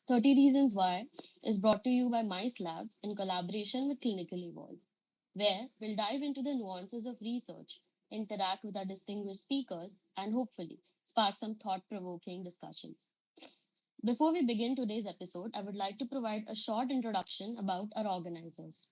30 Reasons Why is brought to you by M.I.C.E Labs in collaboration with Clinical Evolve, where we'll dive into the nuances of research, interact with our distinguished speakers, and hopefully spark some thought provoking discussions. Before we begin today's episode, I would like to provide a short introduction about our organizers.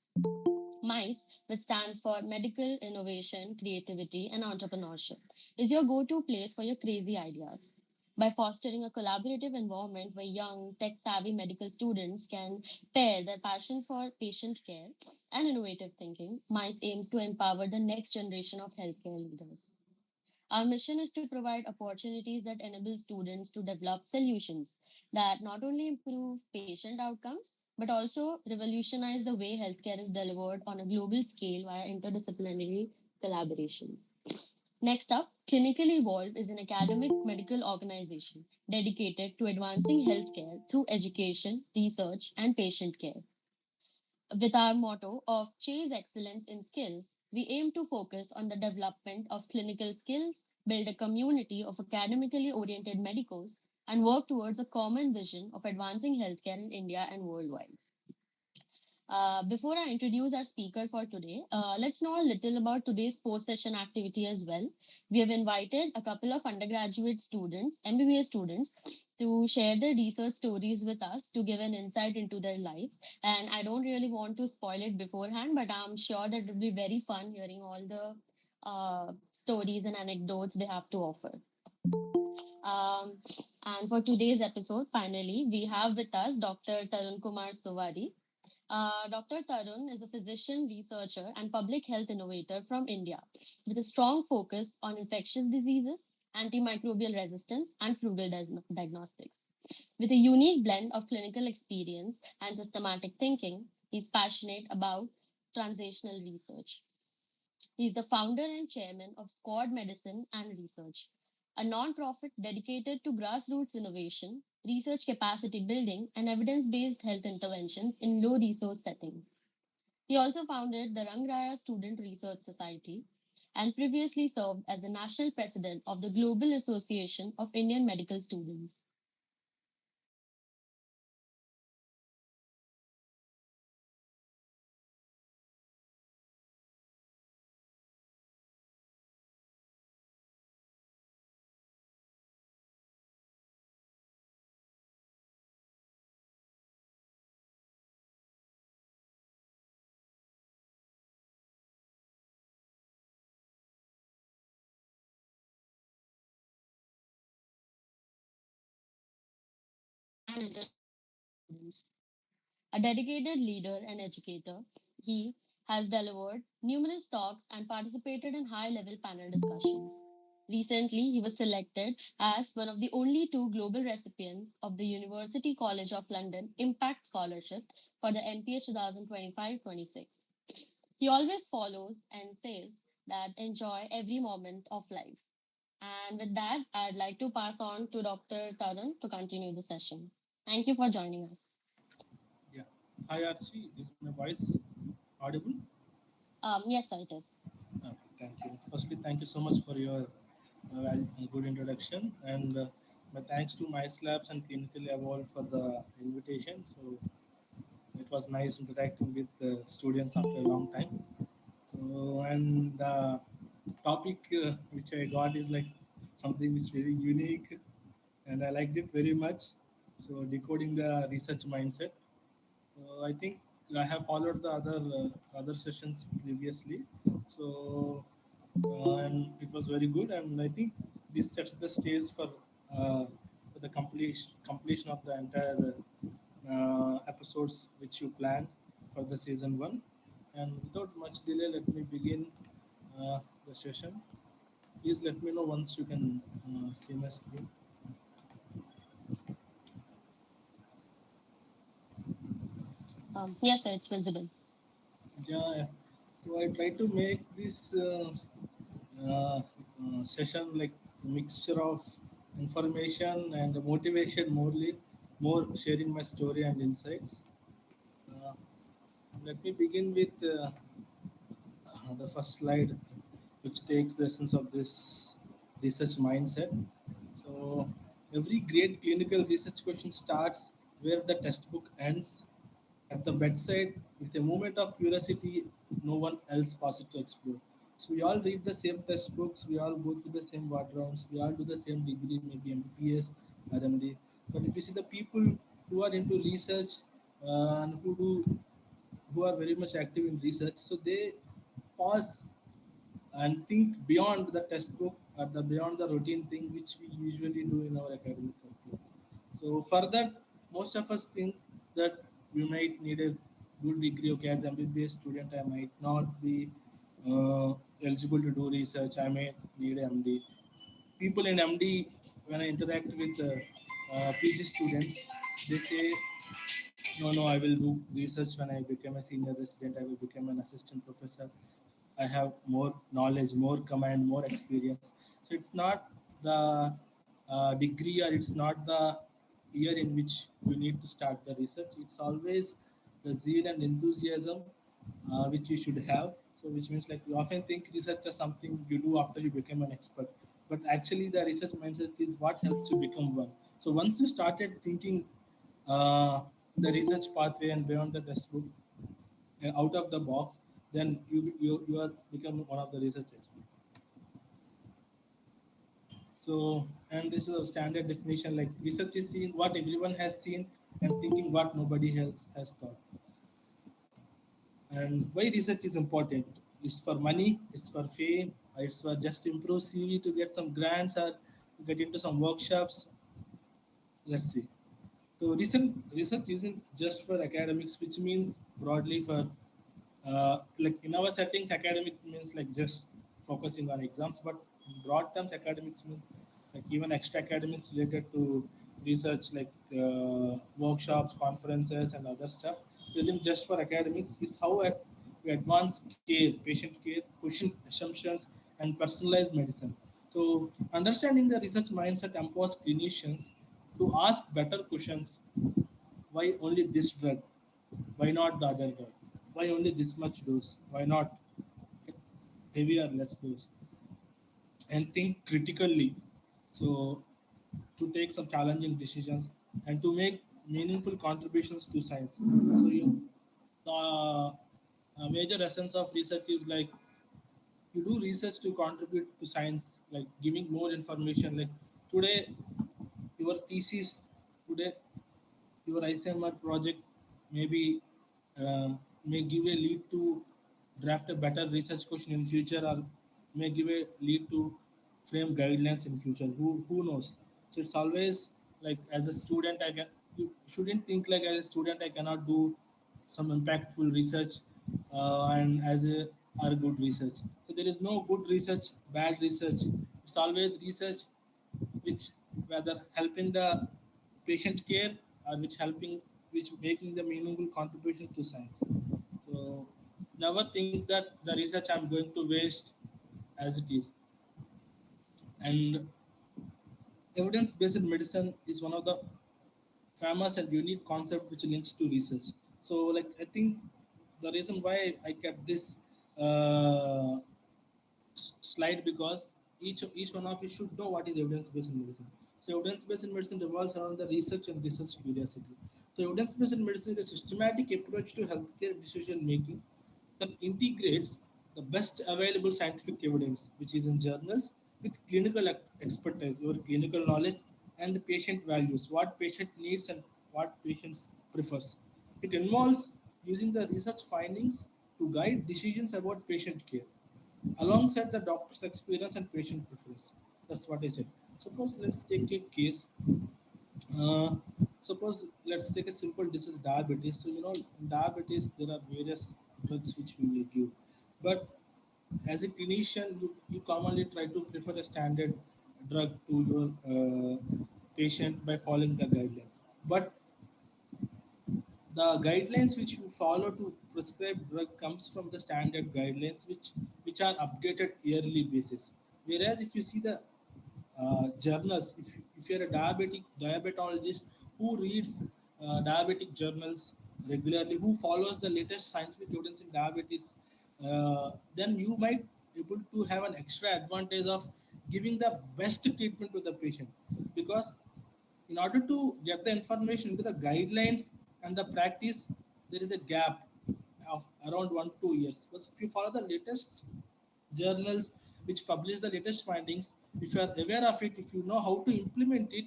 MICE, which stands for Medical Innovation, Creativity, and Entrepreneurship, is your go to place for your crazy ideas. By fostering a collaborative environment where young, tech savvy medical students can pair their passion for patient care and innovative thinking, MICE aims to empower the next generation of healthcare leaders. Our mission is to provide opportunities that enable students to develop solutions that not only improve patient outcomes, but also revolutionize the way healthcare is delivered on a global scale via interdisciplinary collaborations. Next up, Clinical Evolve is an academic medical organization dedicated to advancing healthcare through education, research, and patient care. With our motto of Chase Excellence in Skills, we aim to focus on the development of clinical skills, build a community of academically oriented medicos, and work towards a common vision of advancing healthcare in India and worldwide. Before I introduce our speaker for today, let's know a little about today's post session activity as well. We have invited a couple of undergraduate students, MBBS students, to share their research stories with us to give an insight into their lives. And I don't really want to spoil it beforehand, but I'm sure that it will be very fun hearing all the stories and anecdotes they have to offer. Um, and for today's episode, finally, we have with us Dr. Tarun Kumar Suvvari. Dr. Tarun is a physician, researcher, and public health innovator from India with a strong focus on infectious diseases, antimicrobial resistance, and frugal diagnostics. With a unique blend of clinical experience and systematic thinking, he's passionate about translational research. He is the founder and chairman of Squad Medicine and Research, a non-profit dedicated to grassroots innovation, research capacity building, and evidence-based health interventions in low-resource settings. He also founded the Rangraya Student Research Society and previously served as the national president of the Global Association of Indian Medical Students. A dedicated leader and educator, he has delivered numerous talks and participated in high level panel discussions. Recently, he was selected as one of the only two global recipients of the University College of London Impact Scholarship for the MPH 2025-26. He always follows and says that enjoy every moment of life. And with that, I'd like to pass on to Dr. Tarun to continue the session. Thank you for joining us. Yeah. Hi Archie, is my voice audible? Yes, sir, it is. Okay, thank you. Firstly, thank you so much for your good introduction, and my thanks to M.I.C.E Labs and Clinical Evolve for the invitation. So it was nice interacting with the students after a long time. So and the topic which I got is like something which is very unique, and I liked it very much. So decoding the research mindset. I think I have followed the other sessions previously, so and it was very good. And I think this sets the stage for the completion of the entire episodes which you planned for the season one. And without much delay, let me begin the session. Please let me know once you can see my screen. Yes, sir, it's visible. Yeah, so I try to make this session like a mixture of information and motivation, more sharing my story and insights. Uh, Let me begin with the first slide, which takes the essence of this research mindset. So every great clinical research question starts where the textbook ends. At the bedside, with a moment of curiosity, no one else passes to explore. So we all read the same textbooks, we all go through the same word rounds, we all do the same degree, maybe MBBS or MD. But if you see the people who are into research and who are very much active in research, so they pause and think beyond the textbook or the beyond the routine thing which we usually do in our academic curriculum. So for that, most of us think that we might need a good degree. Okay, as MBBS student, I might not be eligible to do research. I may need MD. People in MD, when I interact with PG students, they say, no, no, I will do research when I become a senior resident. I will become an assistant professor. I have more knowledge, more command, more experience. So it's not the degree or it's not the year in which you need to start the research. It's always the zeal and enthusiasm which you should have. So which means like we often think research is something you do after you become an expert, but actually the research mindset is what helps you become one. So once you started thinking uh, the research pathway and beyond the textbook, out of the box, then you are become one of the research experts. So, and this is a standard definition, like research is seeing what everyone has seen and thinking what nobody else has thought. And why research is important? It's for money, it's for fame, it's for just improve CV to get some grants or to get into some workshops. Let's see. So research isn't just for academics, which means broadly for like in our settings, academics means like just focusing on exams, but in broad terms, academics means like even extra academics related to research, like workshops, conferences, and other stuff. It isn't just for academics. It's how we advance care, patient care, question assumptions, and personalized medicine. So understanding the research mindset empowers clinicians to ask better questions. Why only this drug? Why not the other drug? Why only this much dose? Why not heavier, less dose? And think critically. So to take some challenging decisions and to make meaningful contributions to science. So the major essence of research is like you do research to contribute to science, like giving more information. Like today, your thesis today your ICMR project maybe uh, may give a lead to draft a better research question in future or may give a lead to frame guidelines in future. Who knows? So it's always like as a student, you shouldn't think like as a student I cannot do some impactful research and as a or good research. So there is no good research, bad research. It's always research which whether helping the patient care or which making the meaningful contributions to science. So never think that the research I'm going to waste as it is. And evidence-based medicine is one of the famous and unique concept which links to research. So like I think the reason why I kept this uh, slide because each one of you should know what is evidence-based medicine. So evidence-based medicine revolves around the research and research curiosity. So evidence-based medicine is a systematic approach to healthcare decision making that integrates the best available scientific evidence, which is in journals, with clinical expertise, your clinical knowledge, and patient values, what patient needs and what patients prefers. It involves using the research findings to guide decisions about patient care alongside the doctor's experience and patient preference. That's what I said. Suppose let's take a case. Uh, Suppose let's take a simple disease, diabetes. So in diabetes there are various drugs which we will give, but as a clinician, you commonly try to prefer a standard drug to your patient by following the guidelines. But the guidelines which you follow to prescribe drug comes from the standard guidelines which are updated yearly basis. Whereas if you see the journals, if you're a diabetologist who reads diabetic journals regularly, who follows the latest scientific evidence in diabetes, then you might able to have an extra advantage of giving the best treatment to the patient because In order to get the information into the guidelines and the practice, there is a gap of around 1 2 years. But if you follow the latest journals which publish the latest findings, if you are aware of it, if you know how to implement it,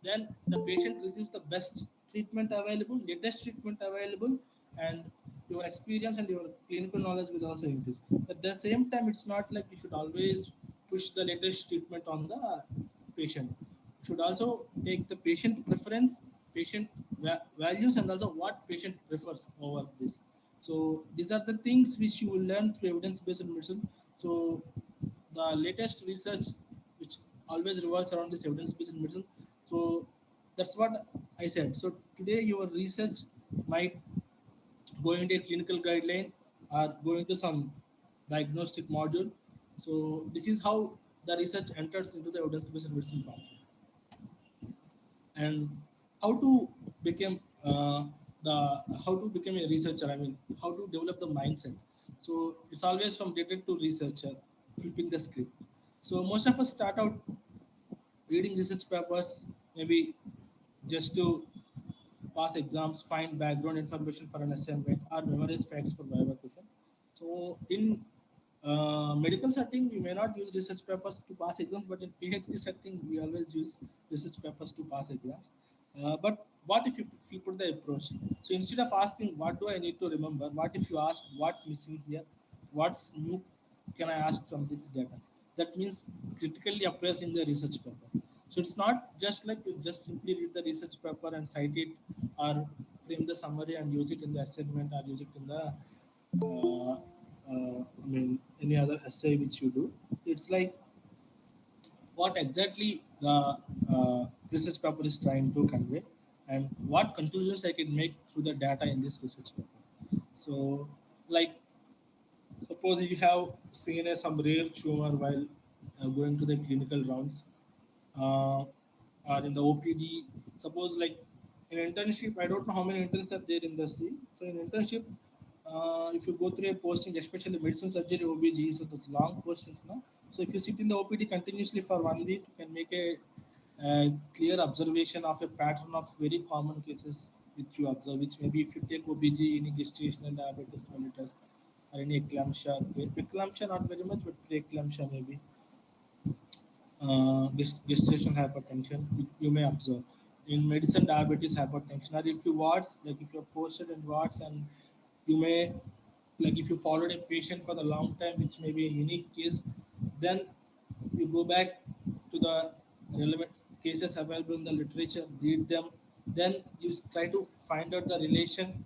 then the patient receives the best treatment available, latest treatment available, and your experience and your clinical knowledge will also increase. At the same time, it's not like you should always push the latest treatment on the patient. You should also take the patient preference, patient values, and also what patient prefers over this. So these are the things which you will learn through evidence-based medicine. So the latest research, which always revolves around this evidence-based medicine. So that's what I said. So today your research might go into a clinical guideline or go into some diagnostic module. So this is how the research enters into the evidence-based medicine pathway. And how to become the how to become a researcher. I mean, how to develop the mindset. So it's always from data to researcher, flipping the script. So most of us start out reading research papers, maybe just to pass exams, find background information for an assignment, or memorize facts for Viva question. So in medical setting, we may not use research papers to pass exams, but in PhD setting, we always use research papers to pass exams. But what if you put the approach? So instead of asking what do I need to remember, what if you ask what's missing here, what's new can I ask from this data? That means critically appraising the research paper. So it's not just like you just simply read the research paper and cite it, or frame the summary and use it in the assignment, or use it in the I mean any other essay which you do. It's like what exactly the research paper is trying to convey, and what conclusions I can make through the data in this research paper. So, like suppose you have seen some rare tumor while going to the clinical rounds, or in the OPD. Suppose like in internship, I don't know how many interns are there in the C. So in internship, if you go through a posting, especially medicine surgery OBG, so that's long postings now. So if you sit in the OPD continuously for 1 week, you can make a clear observation of a pattern of very common cases which you observe. Which maybe if you take OBG, any gestational diabetes mellitus, or any eclampsia, eclampsia not very much, but preeclampsia maybe, gestational hypertension you may observe in medicine diabetes hypertension, or if you watch like if you're posted in wards, and you may like if you followed a patient for the long time which may be a unique case, then you go back to the relevant cases available in the literature, read them, then you try to find out the relation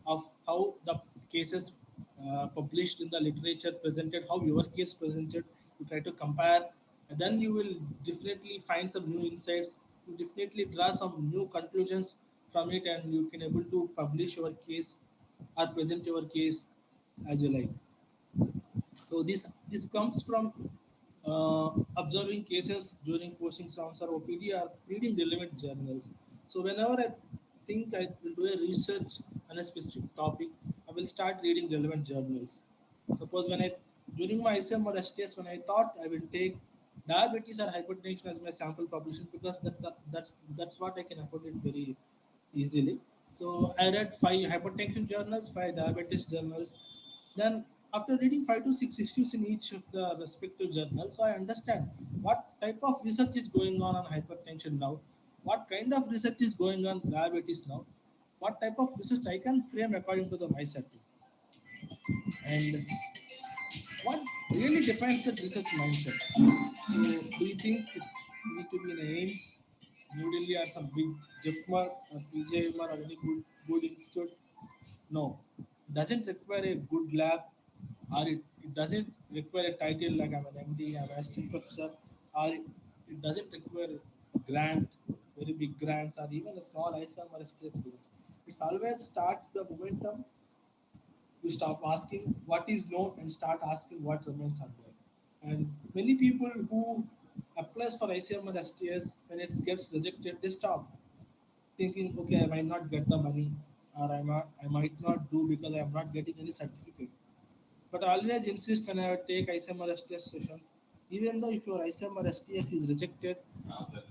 of how the cases published in the literature presented, how your case presented. You try to compare, and then you will definitely find some new insights. You definitely draw some new conclusions from it, and you can able to publish your case or present your case as you like. So this comes from observing cases during posting rounds or OPD, or reading relevant journals. So whenever I think I will do a research on a specific topic, I will start reading relevant journals. Suppose when I during my ICM or STS, when I thought I will take diabetes or hypertension as my sample population, because that's what I can afford it very easily. So I read 5 hypertension journals, 5 diabetes journals. Then after reading 5 to 6 issues in each of the respective journals, so I understand what type of research is going on hypertension now, what kind of research is going on diabetes now, what type of research I can frame according to the my setting, and what really defines that research mindset. So, do you think it's need to be in AIMS, New Delhi, or some big JIPMER or PJMR or any good institute? No, it doesn't require a good lab, or it doesn't require a title like I'm an MD, I'm an assistant professor, or it doesn't require grant, very big grants, or even a small ISM or STS grants. It always starts the momentum. You stop asking what is known and start asking what remains unknown. And many people who applies for ICM or STS, when it gets rejected, they stop thinking, okay, I might not get the money, or I might not do because I am not getting any certificate. But I always insist when I take ICM or STS sessions, even though if your ICM or STS is rejected,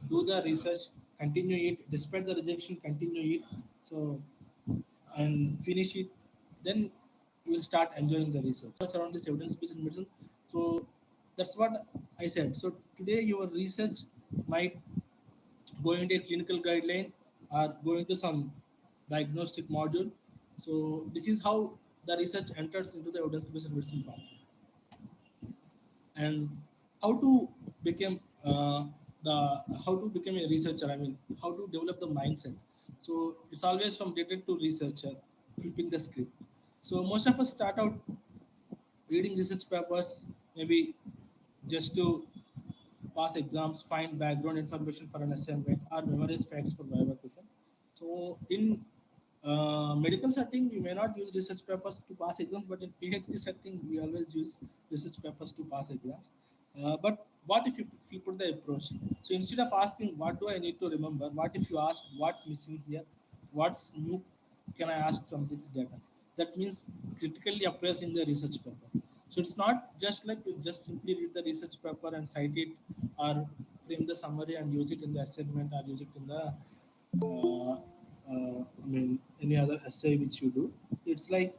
do the research, continue it. Despite the rejection, continue it. So and finish it, then you will start enjoying the research around this evidence-based medicine. So that's what I said. So today your research might go into a clinical guideline or go into some diagnostic module. So this is how the research enters into the evidence-based medicine pathway. And how to become the how to become a researcher, I mean how to develop the mindset. So it's always from data to researcher, flipping the script. So most of us start out reading research papers, maybe just to pass exams, find background information for an assignment, or memorize facts for Viva question. So in medical setting, we may not use research papers to pass exams, but in PhD setting, we always use research papers to pass exams. But what if you put the approach? So instead of asking what do I need to remember, what if you ask what's missing here, what's new can I ask from this data? That means critically appraising the research paper. So it's not just like you just simply read the research paper and cite it, or frame the summary and use it in the assignment, or use it in the I mean any other essay which you do. It's like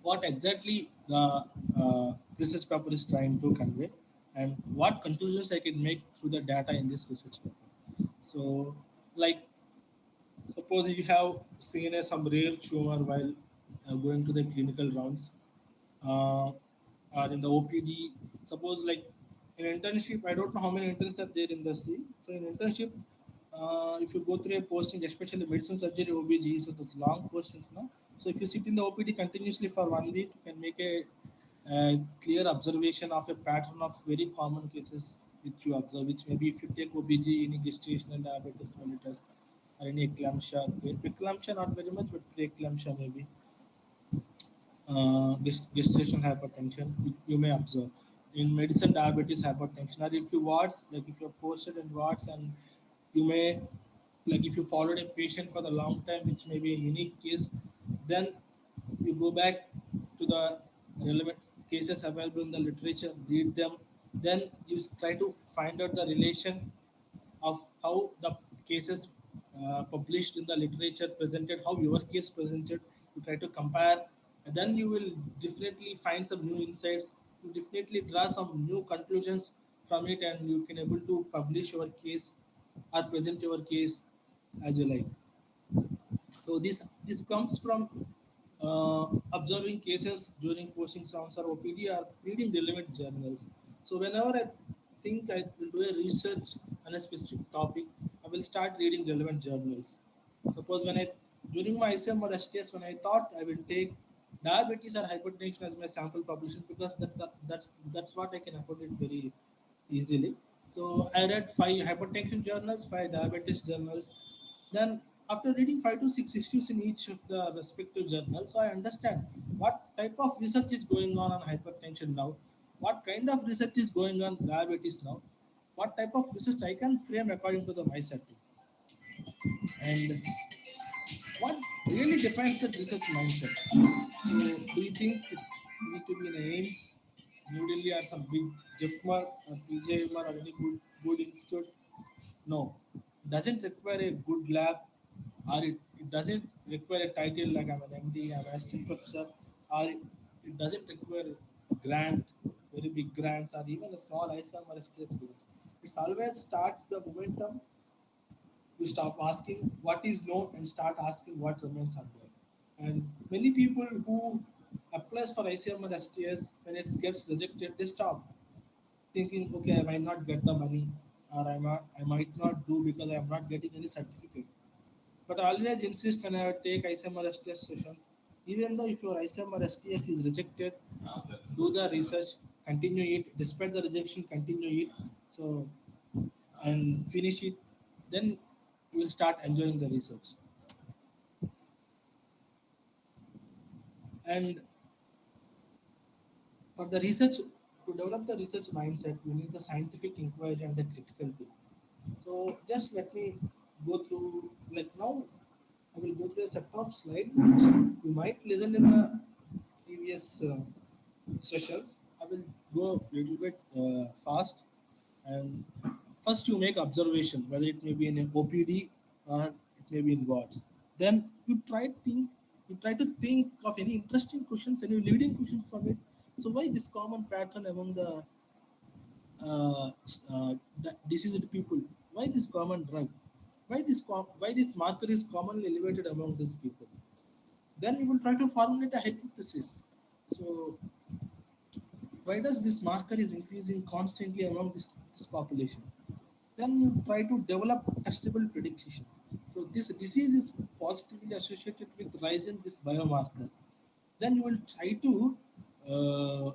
what exactly the research paper is trying to convey, and what conclusions I can make through the data in this research paper. So, like suppose you have seen some rare tumor while going to the clinical rounds, or in the OPD. Suppose like in internship, I don't know how many interns are there in the C. So in internship, if you go through a posting, especially medicine, surgery, OBG, so those long postings, no. So if you sit in the OPD continuously for 1 week, you can make a clear observation of a pattern of very common cases which you observe. Which maybe if you take OBG, any gestational diabetes mellitus, or any eclampsia, eclampsia not very much, but preeclampsia maybe, gestational hypertension you may observe in medicine, diabetes, hypertension, or if you watch, like if you're posted in wards, and you may, like if you followed a patient for the long time which may be a unique case, then you go back to the relevant cases available in the literature, read them, then you try to find out the relation of how the cases published in the literature presented, how your case presented. You try to compare, and then you will definitely find some new insights. You definitely draw some new conclusions from it, and you can able to publish your case or present your case as you like. So this comes from observing cases during posting rounds or OPD, or reading relevant journals. So whenever I think I will do a research on a specific topic, I will start reading relevant journals. Suppose when I during my ICM or STS, when I thought I will take diabetes or hypertension as my sample population, because that's what I can afford it very easily. So I read 5 hypertension journals, 5 diabetes journals. Then after reading 5 to 6 issues in each of the respective journals, so I understand what type of research is going on hypertension now, what kind of research is going on diabetes now, what type of research I can frame according to the my setting, and what really defines the research mindset. So, do you think it's need to be in AIMS, New Delhi, or some big JIPMAR or PJMR or any good institute? No, it doesn't require a good lab, or it doesn't require a title like I'm an MD, I'm an assistant professor, or it doesn't require grant, very big grants, or even a small ISM or STS students. It always starts the momentum. You stop asking what is known and start asking what remains unknown. And many people who applies for ICM or STS, when it gets rejected, they stop thinking, okay, I might not get the money, or I might not do because I am not getting any certificate. But I always insist when I take ICM or STS sessions, even though if your ICM or STS is rejected, do the research, continue it. Despite the rejection, continue it. So and finish it. Then you will start enjoying the research. And for the research, to develop the research mindset, we need the scientific inquiry and the critical thinking. So just let me go through, like now I will go through a set of slides which you might listen in the previous sessions. I will go a little bit fast. And First, you make observation, whether it may be in an OPD or it may be in wards. Then you try to think of any interesting questions, any leading questions from it. So why this common pattern among the diseased people? Why this common drug? Why this marker is commonly elevated among these people? Then you will try to formulate a hypothesis. So why does this marker is increasing constantly among this population? Then you try to develop testable predictions. So this disease is positively associated with rise in this biomarker. Then you will try to uh,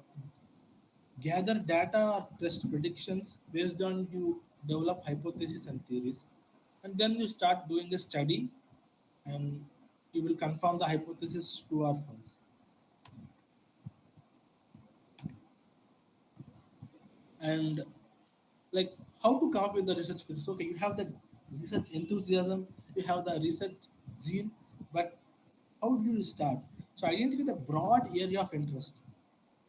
gather data or test predictions based on you develop hypotheses and theories, and then you start doing a study, and you will confirm the hypothesis true or false. And like how to come up with the research questions. Okay, you have the research enthusiasm, you have the research zeal, but how do you start? So identify the broad area of interest.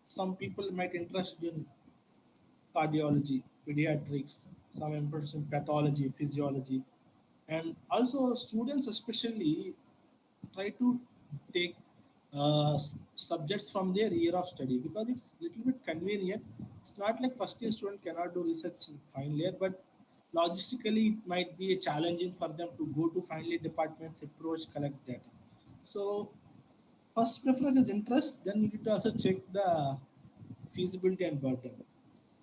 Some people might interest in cardiology, pediatrics, some interest in pathology, physiology, and also students especially try to take subjects from their year of study because it's little bit convenient. It's not like first year student cannot do research in final year, but logistically it might be a challenging for them to go to final year departments, approach, collect data. So first preference is interest, then you need to also check the feasibility and burden.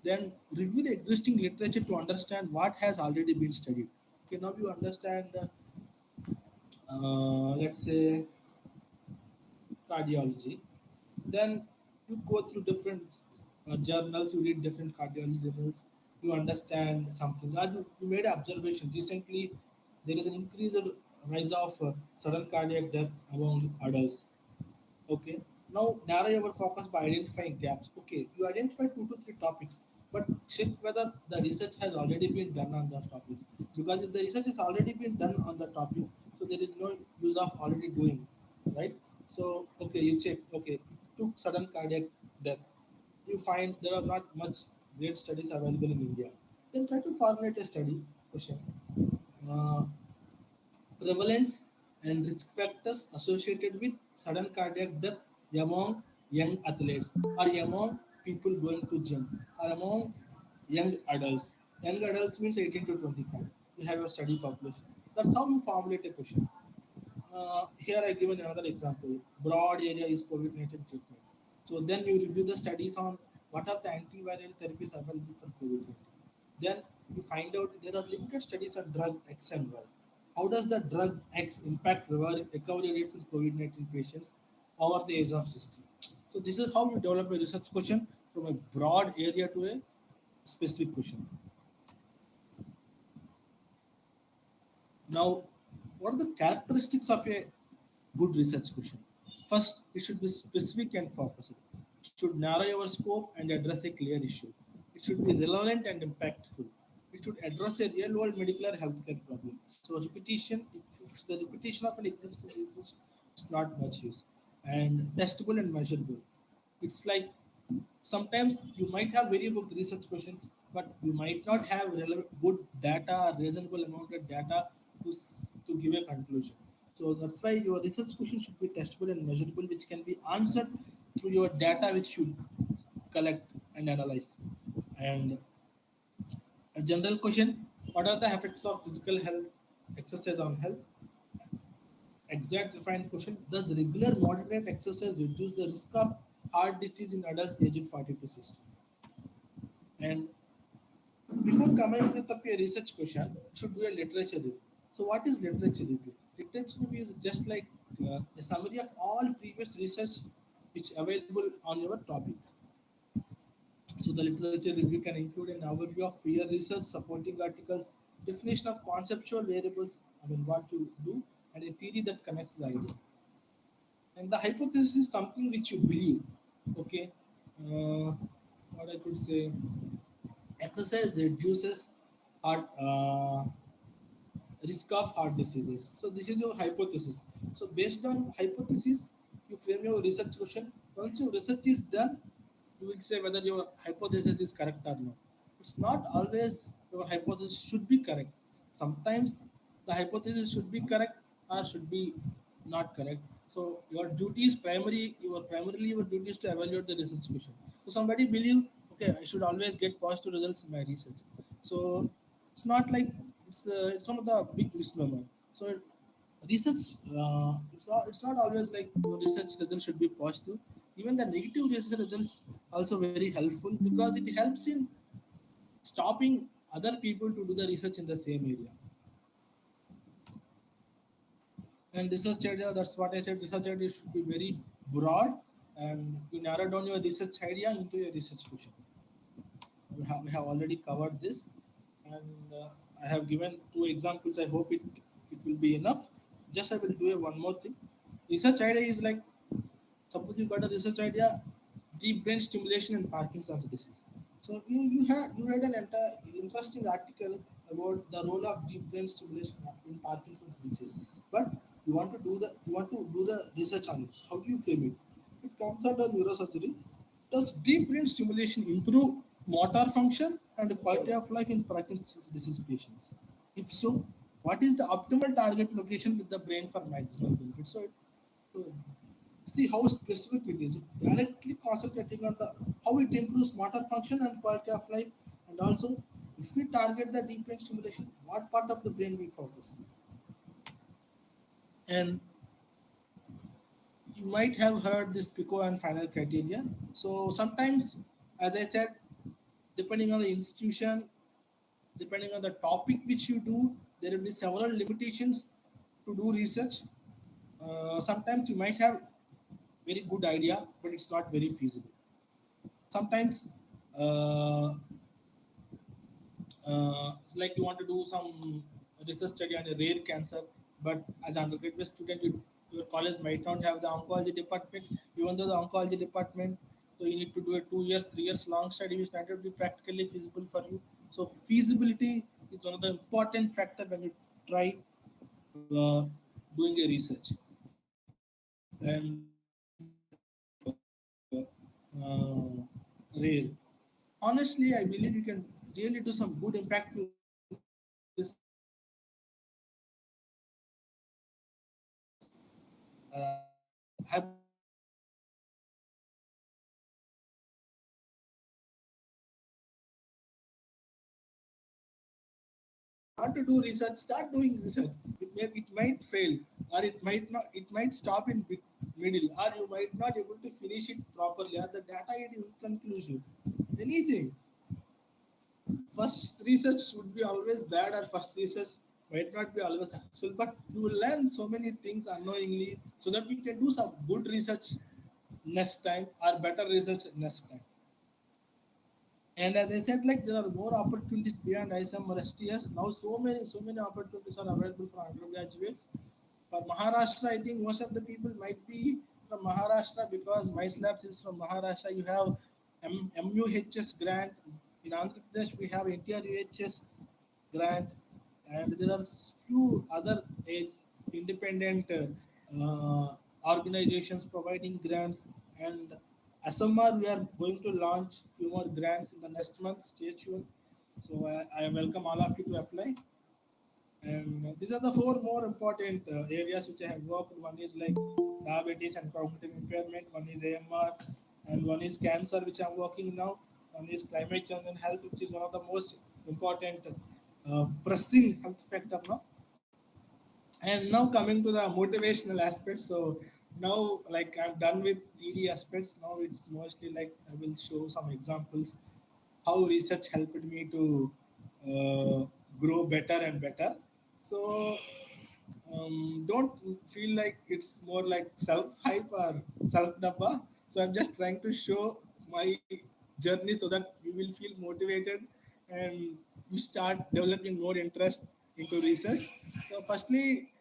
Then review the existing literature to understand what has already been studied. Okay, now you understand, let's say, cardiology. Then you go through different journals, you read different cardiology journals, you understand something. Or you made an observation. Recently, there is an increased rise of sudden cardiac death among adults. Okay. Now narrow your focus by identifying gaps. Okay, you identify 2 to 3 topics, but check whether the research has already been done on those topics. Because if the research has already been done on the topic, so there is no use of already doing, right? So okay, you check. Okay, took sudden cardiac death. You find there are not much great studies available in India. Then try to formulate a study question. Uh, Prevalence and risk factors associated with sudden cardiac death among young athletes or among people going to gym or among young adults. Young adults means 18 to 25. You have a study population. That's how you formulate a question. Here I given another example. Broad area is COVID-19 treatment. So then you review the studies on what are the antiviral therapies available for COVID-19. Then you find out there are limited studies on drug X and Y. How does the drug X impact recovery rates in COVID-19 patients over the age of 60? So this is how you develop a research question from a broad area to a specific question. Now, what are the characteristics of a good research question? First, it should be specific and focused. It should narrow your scope and address a clear issue. It should be relevant and impactful. It should address a real world medical or healthcare problem. So, repetition, if it's a repetition of an existing research, it's not much use. And testable and measurable. It's like sometimes you might have very good research questions, but you might not have good data, reasonable amount of data to give a conclusion. So that's why your research question should be testable and measurable, which can be answered through your data, which you collect and analyze. And a general question: what are the effects of physical health exercise on health? Exact defined question: does regular moderate exercise reduce the risk of heart disease in adults aged 40 to 60? And before coming with up a research question, should do a literature review. So, what is literature review? Literature review is just like a summary of all previous research which available on your topic. So, the literature review can include an overview of peer research, supporting articles, definition of conceptual variables, what to do, and a theory that connects the idea. And the hypothesis is something which you believe. Okay, what I could say, exercise reduces heart risk of heart diseases. So this is your hypothesis. So based on hypothesis, you frame your research question. Once your research is done, you will say whether your hypothesis is correct or not. It's not always your hypothesis should be correct. Sometimes the hypothesis should be correct or should be not correct. So your duty is primarily your duty is to evaluate the research question. So somebody believe, okay, I should always get positive results in my research. So it's not like it's one of the big misnomer. So research it's not always like your research results should be positive. Even the negative research results also very helpful because it helps in stopping other people to do the research in the same area. And research area, that's what I said, research area should be very broad, and you narrow down your research idea into a research question. We have already covered this, and I have given two examples. I hope it will be enough. Just I will do a one more thing. Research idea is like, suppose you got a research idea, deep brain stimulation and Parkinson's disease. So you read an entire interesting article about the role of deep brain stimulation in Parkinson's disease, but you want to do the research on it. How do you frame it? It comes under neurosurgery. Does deep brain stimulation improve motor function and the quality of life in Parkinson's disease patients? If so, what is the optimal target location with the brain for maximal benefit? So see how specific it is. Directly concentrating on the how it improves motor function and quality of life, and also if we target the deep brain stimulation, what part of the brain we focus. And you might have heard this PICO and final criteria. So sometimes, as I said, depending on the institution, depending on the topic which you do, there will be several limitations to do research. Sometimes you might have very good idea, but it's not very feasible. Sometimes uh, it's like you want to do some research study on a rare cancer, but as an undergraduate student, your college might not have the oncology department. Even though the oncology department, so you need to do a 2 years, 3 years long study, which might not be practically feasible for you. So feasibility is one of the important factor when you try uh, doing a research. And rare. Honestly, I believe you can really do some good impactful research with hypothesis want to do research, start doing research. It might fail, or it might not. It might stop in middle, or you might not able to finish it properly, or the data is inconclusive. Anything. First research would be always bad, or first research might not be always successful. But you will learn so many things unknowingly, so that you can do some good research next time, or better research next time. And as I said, like there are more opportunities beyond ISM or STS. Now so many opportunities are available for undergraduates. For Maharashtra, I think most of the people might be from Maharashtra because M.I.C.E Labs is from Maharashtra. You have MUHS grant. In Andhra Pradesh, we have NTR UHS grant, and there are few other independent organizations providing grants. And SMR, we are going to launch few more grants in the next month. Stay tuned. So I welcome all of you to apply. And these are the four more important areas which I have worked. One is like diabetes and cognitive impairment. One is AMR, and one is cancer, which I'm working now. One is climate change and health, which is one of the most important pressing health factor now. And now coming to the motivational aspects. So now, like I'm done with theory aspects. Now it's mostly like I will show some examples how research helped me to uh, grow better and better. So don't feel like it's more like self hype or self dabba. So I'm just trying to show my journey so that you will feel motivated and you start developing more interest into research. So, firstly,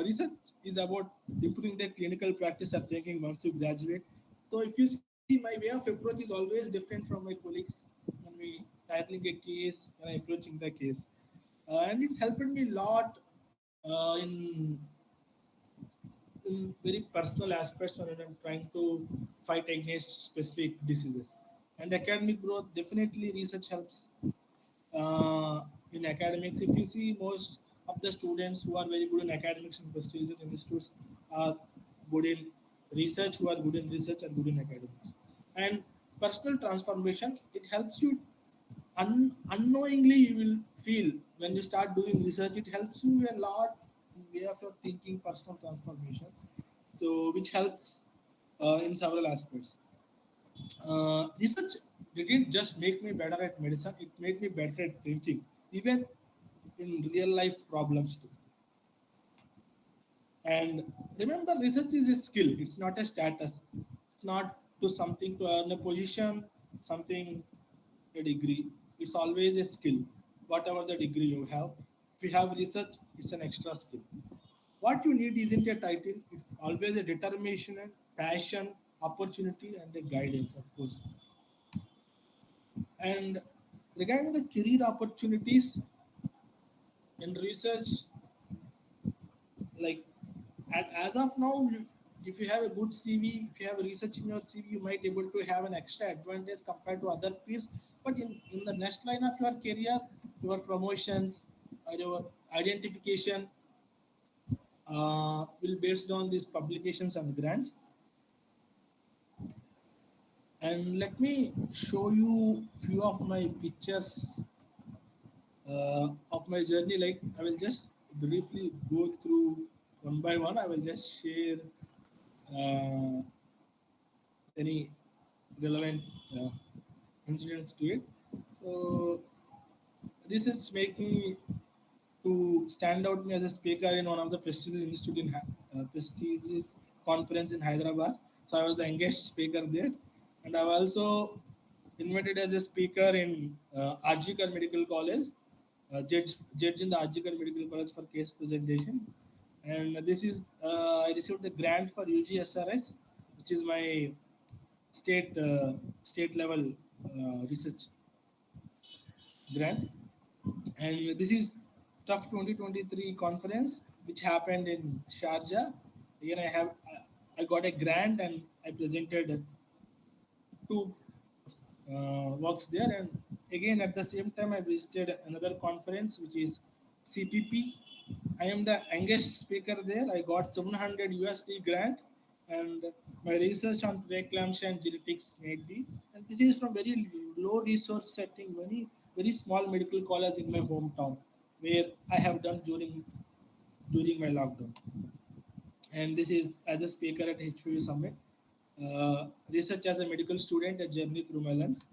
research is about improving the clinical practice of thinking once you graduate. So, if you see, my way of approach is always different from my colleagues when we tackling a case, when I approaching the case, and it's helped me a lot in very personal aspects when I'm trying to fight against specific diseases. And academic growth, definitely research helps. in academics. If you see, most of the students who are very good in academics and prestigious institutes are good in research, who are good in research and good in academics. And personal transformation, it helps you unknowingly, you will feel when you start doing research, it helps you a lot in way of your thinking, personal transformation. So, which helps in several aspects. Research didn't just make me better at medicine, it made me better at thinking, even in real life problems too. And remember, research is a skill, it's not a status. It's not to something to earn a position, something, a degree. It's always a skill, whatever the degree you have. If you have research, it's an extra skill. What you need isn't a title, it's always a determination, passion, opportunity, and a guidance, of course. And regarding the career opportunities in research, like as of now, if you have a good CV, if you have research in your CV, you might able to have an extra advantage compared to other peers. But in the next line of your career, your promotions or your identification will based on these publications and grants. And let me show you few of my pictures of my journey. Like I will just briefly go through one by one. I will just share uh, any relevant uh, incidents to it. So this is make me to stand out me as a speaker in one of the prestigious institute in prestigious conference in Hyderabad. So I was the engaged speaker there, and I was also invited as a speaker in Arjikar Medical College, judge in the Arjikar Medical College for case presentation. And this is I received the grant for UGSRS, which is my state level research grant. And this is tough 2023 conference which happened in Sharjah. Again, I got a grant and I presented two works there. And again, at the same time, I visited another conference which is CPP. I am the youngest speaker there. I got 700 USD grant, and my research on preeclampsia and genetics made me. And this is from very low resource setting, very small medical college in my hometown, where I have done during my lockdown. And this is as a speaker at HPV Summit. Research as a medical student, a journey through my lens.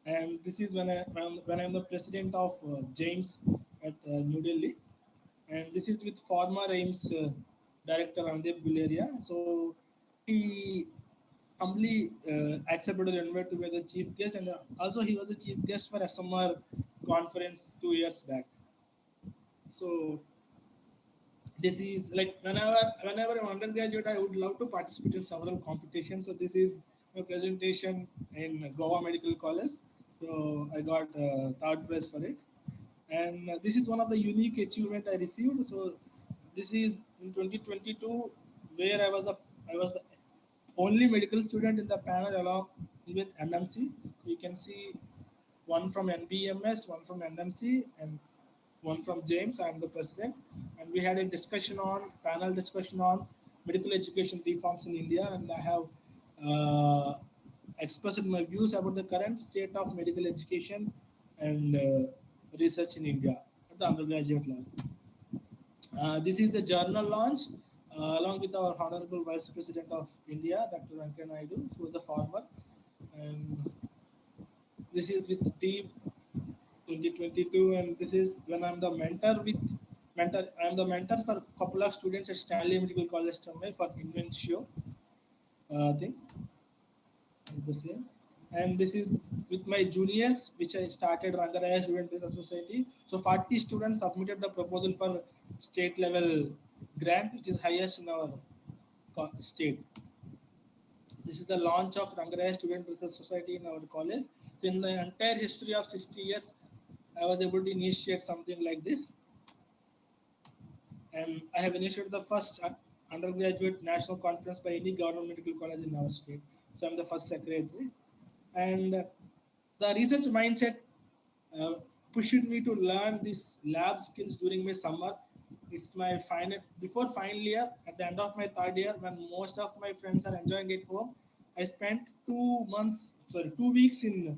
And this is when I'm the president of James at New Delhi, and this is with former AIMS director Ramdev Guleria. So he humbly accepted the invite to be the chief guest, and also he was the chief guest for SMR conference 2 years back. So this is like whenever I'm undergraduate, I would love to participate in several competitions. So this is my presentation in Goa Medical College. So I got third prize for it, and this is one of the unique achievement I received. So this is in 2022, where I was the only medical student in the panel along with NMC. You can see one from NBMS, one from NMC, and one from James. I am the president, and we had a discussion on panel discussion on medical education reforms in India, and I have uh, expressed my views about the current state of medical education and research in India at the undergraduate level. This is the journal launch along with our Honorable Vice President of India, Dr. Venkaiah Naidu, who is a farmer. And this is with team 2022, and this is when I'm the mentor. I'm the mentor for a couple of students at Stanley Medical College, Chennai for Inventio thing. The same. And this is with my juniors, which I started Rangaraya Student Research Society. So 40 students submitted the proposal for state level grant, which is highest in our state. This is the launch of Rangaraya Student Research Society in our college. In the entire history of 60 years, I was able to initiate something like this. And I have initiated the first undergraduate national conference by any government medical college in our state. So I'm the first secretary. And the research mindset, uh, pushed me to learn these lab skills during my summer. It's my final before final year. At the end of my third year, when most of my friends are enjoying at home, I spent 2 weeks in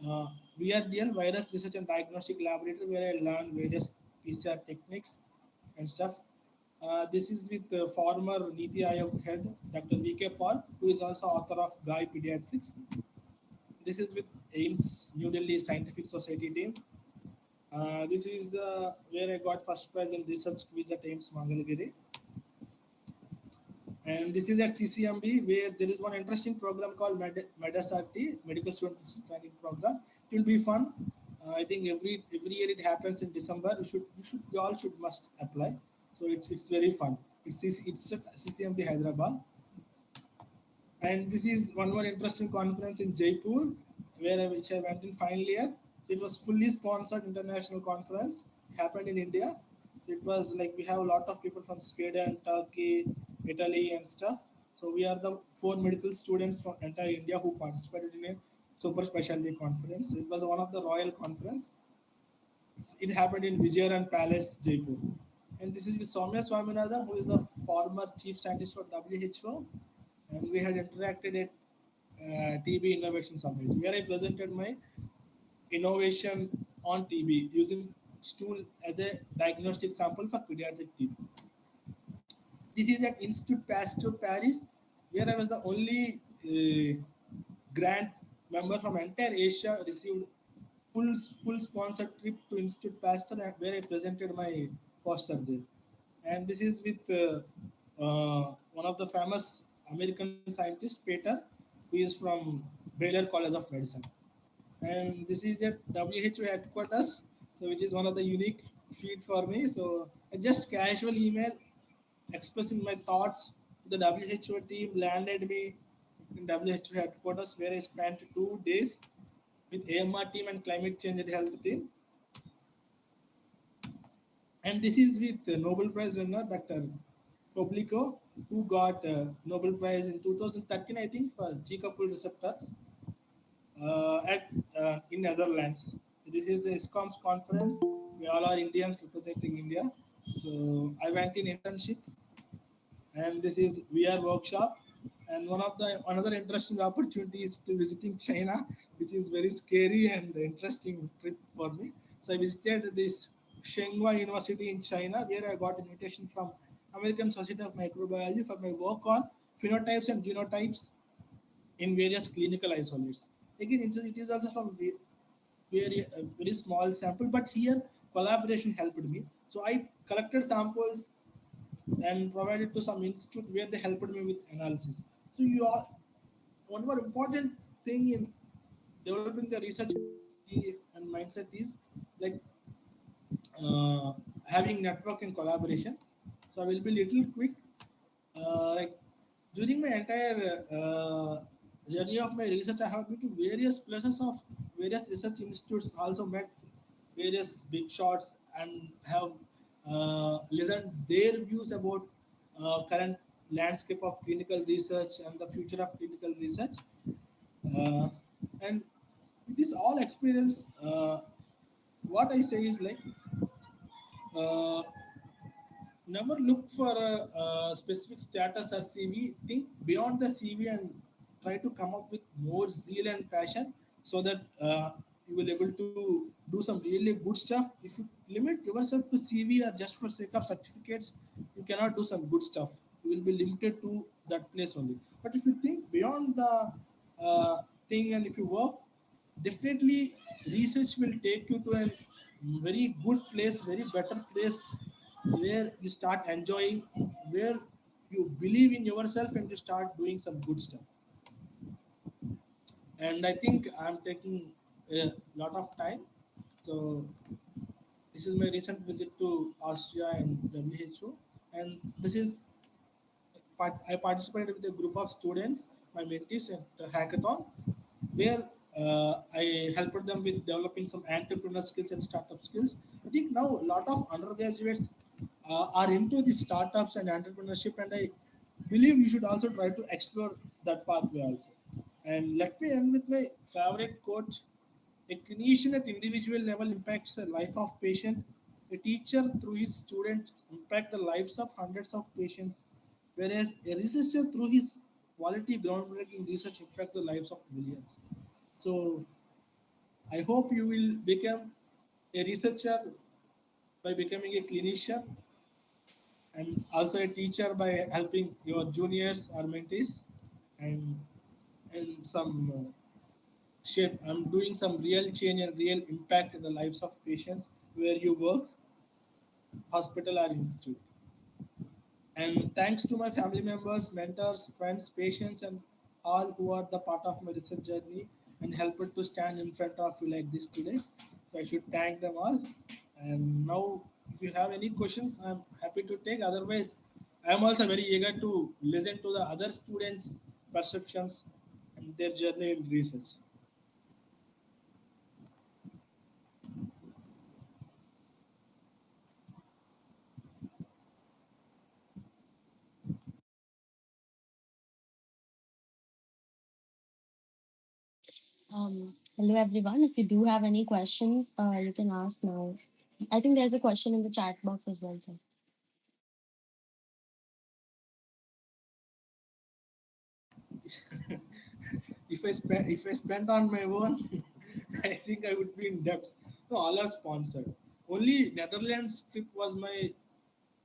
uh, VRDL Virus Research and Diagnostic Laboratory, where I learned various PCR techniques and stuff. This is with former Niti Aayog head Dr. V.K. Paul, who is also author of Guy Pediatrics. This is with AIMS New Delhi Scientific Society team. This is where I got first prize in research quiz at AIMS Mangalagiri. And this is at CCMB, where there is one interesting program called MEDSRT, Medical Student Training Program. It will be fun. I think every year it happens in December. We all should must apply. So it's very fun. It's at CCMB Hyderabad. And this is one more interesting conference in Jaipur, which I went in final year. It was fully sponsored international conference. It happened in India. It was like we have a lot of people from Sweden, Turkey, Italy, and stuff. So we are the four medical students from entire India who participated in a super specialty conference. It was one of the royal conference. It happened in Vijayaran Palace, Jaipur. And this is with Soumya Swaminathan, who is the former chief scientist of WHO. And we had interacted at TB Innovation Summit, where I presented my innovation on TB using stool as a diagnostic sample for pediatric TB. This is at Institut Pasteur Paris, where I was the only grant member from entire Asia received full sponsored trip to Institute Pasteur, where I presented my poster there. And this is with one of the famous American scientists, Peter, who is from Baylor College of Medicine. And this is at WHO headquarters, so which is one of the unique feat for me. So I just casual email expressing my thoughts to the WHO team landed me in WHO headquarters, where I spent 2 days with AMR team and climate change and health team. And this is with the Nobel Prize winner Dr. Publico, who got Nobel Prize in 2013, I think, for G-coupled receptors at in Netherlands. This is the ISCOM's conference. We all are Indians representing India. So I went in internship, and this is VR workshop. And one of the another interesting opportunity is to visiting China, which is very scary and interesting trip for me. So I visited this Shenghua University in China, where I got invitation from American Society of Microbiology for my work on phenotypes and genotypes in various clinical isolates. Again, it is also from very small sample, but here collaboration helped me. So I collected samples and provided to some institute where they helped me with analysis. So you are one more important thing in developing the research and mindset is like uh, having network and collaboration. So I will be little quick. Like during my entire journey of my research, I have been to various places of various research institutes. Also met various big shots and have listened their views about current landscape of clinical research and the future of clinical research. Uh, and this all experience, what I say is like uh, never look for a specific status or CV. Think beyond the CV and try to come up with more zeal and passion, so that you will able to do some really good stuff. If you limit yourself to CV or just for sake of certificates, you cannot do some good stuff. You will be limited to that place only. But if you think beyond the thing, and if you work, definitely research will take you to a very good place, very better place, where you start enjoying, where you believe in yourself and you start doing some good stuff. And I think I'm taking a lot of time. So this is my recent visit to Austria and WHO, and this is I participated with a group of students, my mentees at a hackathon, where I helped them with developing some entrepreneur skills and startup skills. I think now a lot of undergraduates are into the startups and entrepreneurship, and I believe you should also try to explore that pathway also. And let me end with my favorite quote. A clinician at individual level impacts the life of patient. A teacher through his students impact the lives of hundreds of patients, whereas a researcher through his quality groundbreaking research impacts the lives of millions. So I hope you will become a researcher by becoming a clinician and also a teacher by helping your juniors or mentees and some shape. I'm doing some real change and real impact in the lives of patients where you work, hospital or institute. And thanks to my family members, mentors, friends, patients, and all who are the part of my research journey and helped to stand in front of you like this today. So I should thank them all. And now, if you have any questions, I'm happy to take. Otherwise, I'm also very eager to listen to the other students' perceptions and their journey in research. Hello everyone. If you do have any questions, you can ask now. I think there's a question in the chat box as well, sir. If I spent on my own, I think I would be in debt. No, all are sponsored. Only Netherlands trip was my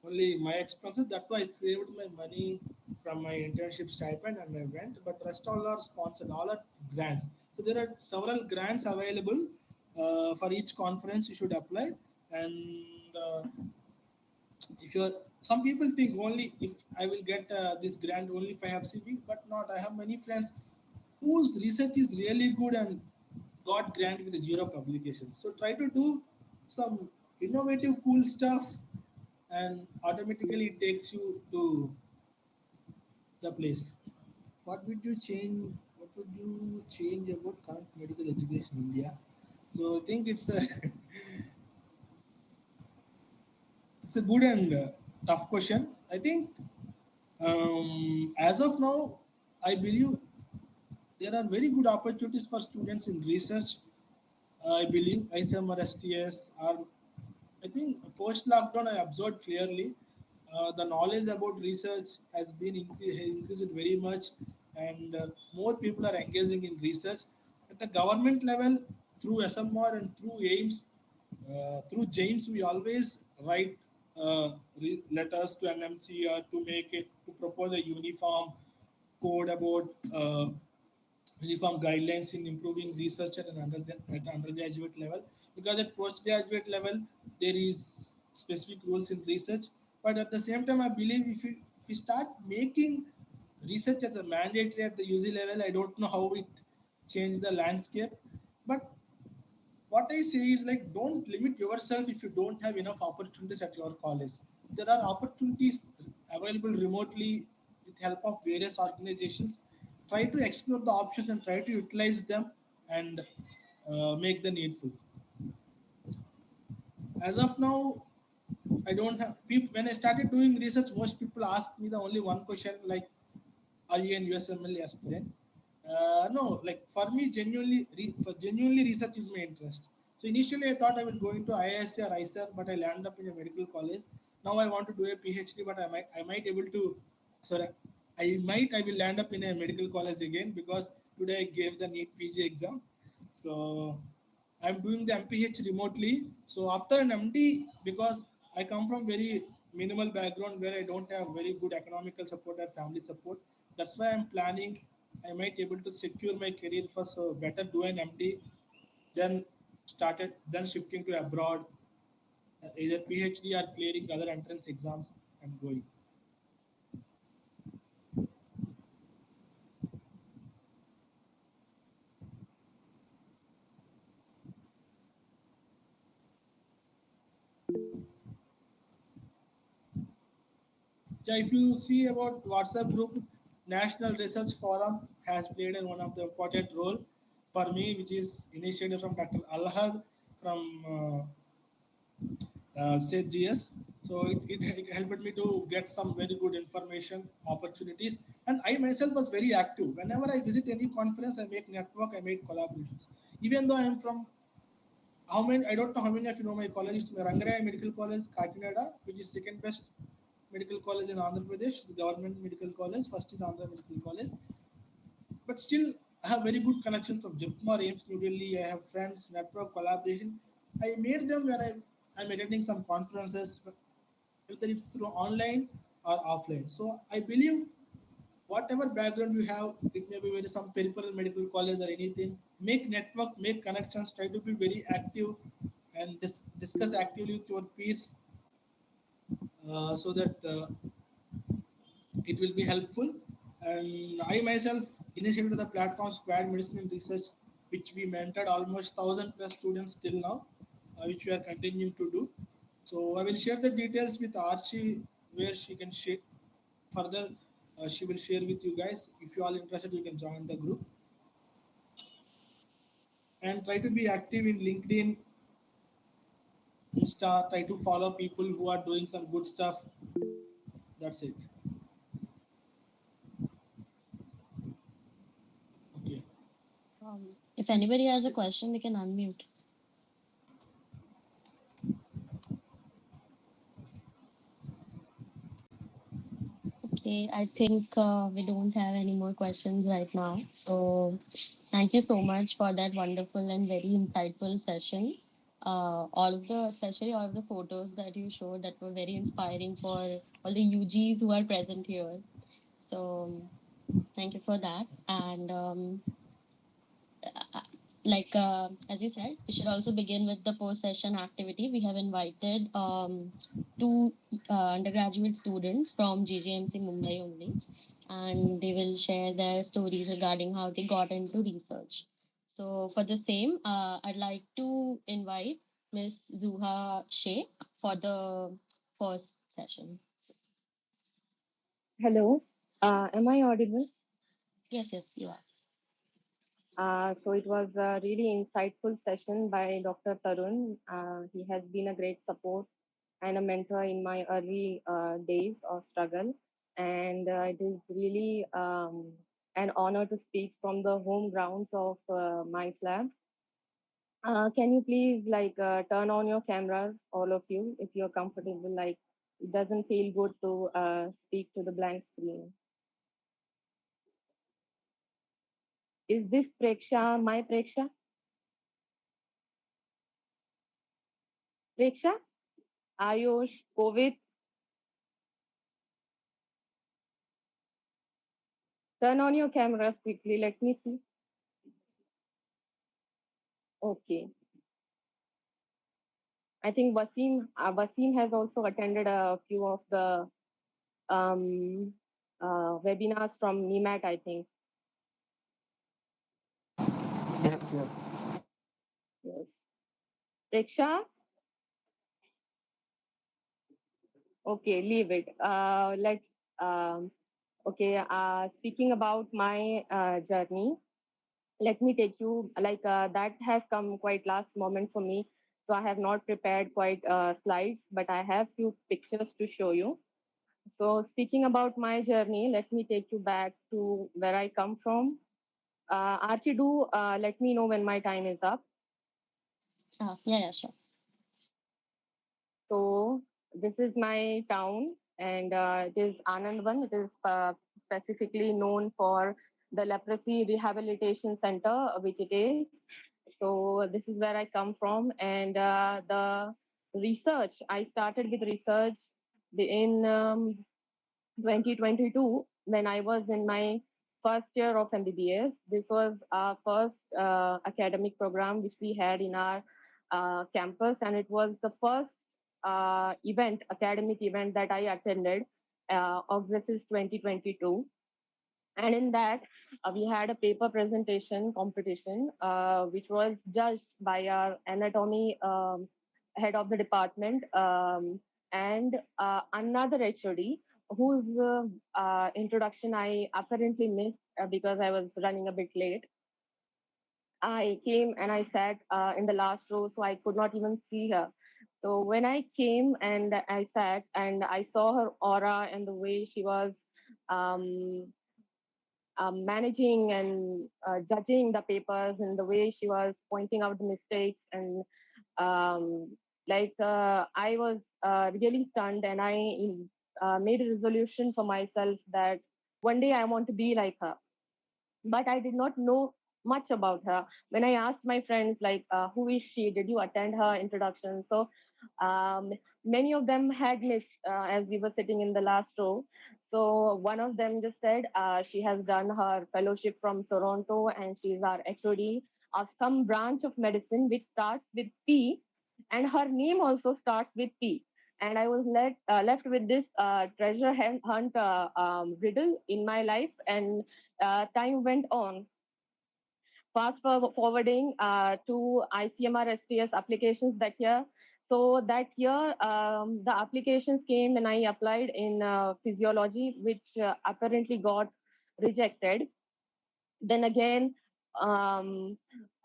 only my expenses. That too, I saved my money from my internship stipend and I went. But rest all are sponsored. All are grants. So there are several grants available for each conference. You should apply and. If you're some people think only if I will get this grant only if I have CV, but not. I have many friends whose research is really good and got grant with zero publications. So try to do some innovative, cool stuff, and automatically it takes you to the place. What would you change? What would you change about current medical education in India? So I think it's a it's a good and tough question. I think as of now, I believe there are very good opportunities for students in research. I believe ISM or STS are, I think post lockdown, I observed clearly the knowledge about research has been increased very much, and more people are engaging in research at the government level through SMR and through AIMS. Through James, we always write letters to NMC to make it to propose a uniform code about uniform guidelines in improving research at at undergraduate level, because at postgraduate level there is specific rules in research. But at the same time, I believe if we start making research as a mandatory at the UG level, I don't know how it change the landscape. But what I say is like don't limit yourself if you don't have enough opportunities at your college. There are opportunities available remotely with help of various organizations. Try to explore the options and try to utilize them and make the needful. As of now, I don't have people. When I started doing research, most people ask me the only one question like, "Are you an USMLE aspirant?" No, like for me, genuinely research is my interest. So initially, I thought I would go into IISc or ISR, but I landed up in a medical college. Now I want to do a PhD, but I might able to. Sorry, I will land up in a medical college again because today I gave the NEET PG exam. So I'm doing the MPH remotely. So after an MD, because I come from very minimal background where I don't have very good economical support or family support, that's why I'm planning. I might able to secure my career first. So better do an MD, then shifting to abroad, either PhD or clearing other entrance exams and going. Yeah, if you see about WhatsApp group, National Research Forum has played one of the important role for me, which is initiative from Dr. Alhad from SEGS. So it helped me to get some very good information opportunities. And I myself was very active. Whenever I visit any conference, I make network, I make collaborations. Even though I am from how many, I don't know how many of you know my college. It's Rangaraya Medical College, Kakinada, which is second best medical college in Andhra Pradesh. It's the government medical college. First is Andhra Medical College. But still, I have very good connections from Jipmar, Ames, New Delhi. I have friends, network, collaboration. I made them when I'm attending some conferences, whether it's through online or offline. So I believe whatever background you have, it may be very some peripheral medical college or anything. Make network, make connections. Try to be very active and discuss actively with your peers so that it will be helpful. And I myself initiated the platform Squad Medicine and Research, which we mentored almost 1,000 plus students till now, which we are continuing to do. So I will share the details with Archie, where she can share further. She will share with you guys. If you all interested, you can join the group and try to be active in LinkedIn, Insta. Try to follow people who are doing some good stuff. That's it. Okay. If anybody has a question, they can unmute. Okay, I think we don't have any more questions right now. So thank you so much for that wonderful and very insightful session. Especially all of the photos that you showed that were very inspiring for all the UGs who are present here. So thank you for that. And uh, as you said, we should also begin with the post session activity. We have invited two undergraduate students from GGMC Mumbai only, and they will share their stories regarding how they got into research. So, for the same, I'd like to invite Miss Zuha Sheikh for the first session. Hello, am I audible? Yes, yes, you are. So it was a really insightful session by Dr. Tarun. He has been a great support and a mentor in my early days of struggle. And it is really an honor to speak from the home grounds of M.I.C.E Labs. Can you please turn on your cameras, all of you, if you're comfortable? Like it doesn't feel good to speak to the blank screen. Is this Preksha my Preksha? Preksha? Ayush, COVID, turn on your cameras quickly. Let me see. Okay. I think Wasim has also attended a few of the um, webinars from NIMAT, I think. Yes, yes. Yes. Preksha? Okay, leave it. Um, okay, speaking about my journey, let me take you, that has come quite last moment for me. So I have not prepared quite slides, but I have few pictures to show you. So, speaking about my journey, let me take you back to where I come from. Archie, do let me know when my time is up. Yeah, yeah, sure. So, this is my town, and it is Anandvan. It is specifically known for the leprosy rehabilitation center, which it is. So, this is where I come from, and the research I started with research in 2022 when I was in my first year of MBBS. This was our first academic program which we had in our campus, and it was the first academic event that I attended. August is 2022, and in that we had a paper presentation competition which was judged by our anatomy head of the department and another HOD whose introduction I apparently missed because I was running a bit late. I came and I sat in the last row, so I could not even see her. So when I came and I sat and I saw her aura and the way she was um, managing and judging the papers and the way she was pointing out the mistakes and um, I was really stunned, and I made a resolution for myself that one day I want to be like her, but I did not know much about her. When I asked my friends, like, who is she? Did you attend her introduction? So um, many of them had missed as we were sitting in the last row. So one of them just said she has done her fellowship from Toronto and she's our HOD of some branch of medicine which starts with P, and her name also starts with P. And I was left with this hunt riddle in my life, and time went on. Forwarding to ICMR STS applications that year. So that year, the applications came and I applied in physiology, which apparently got rejected. Then again, um,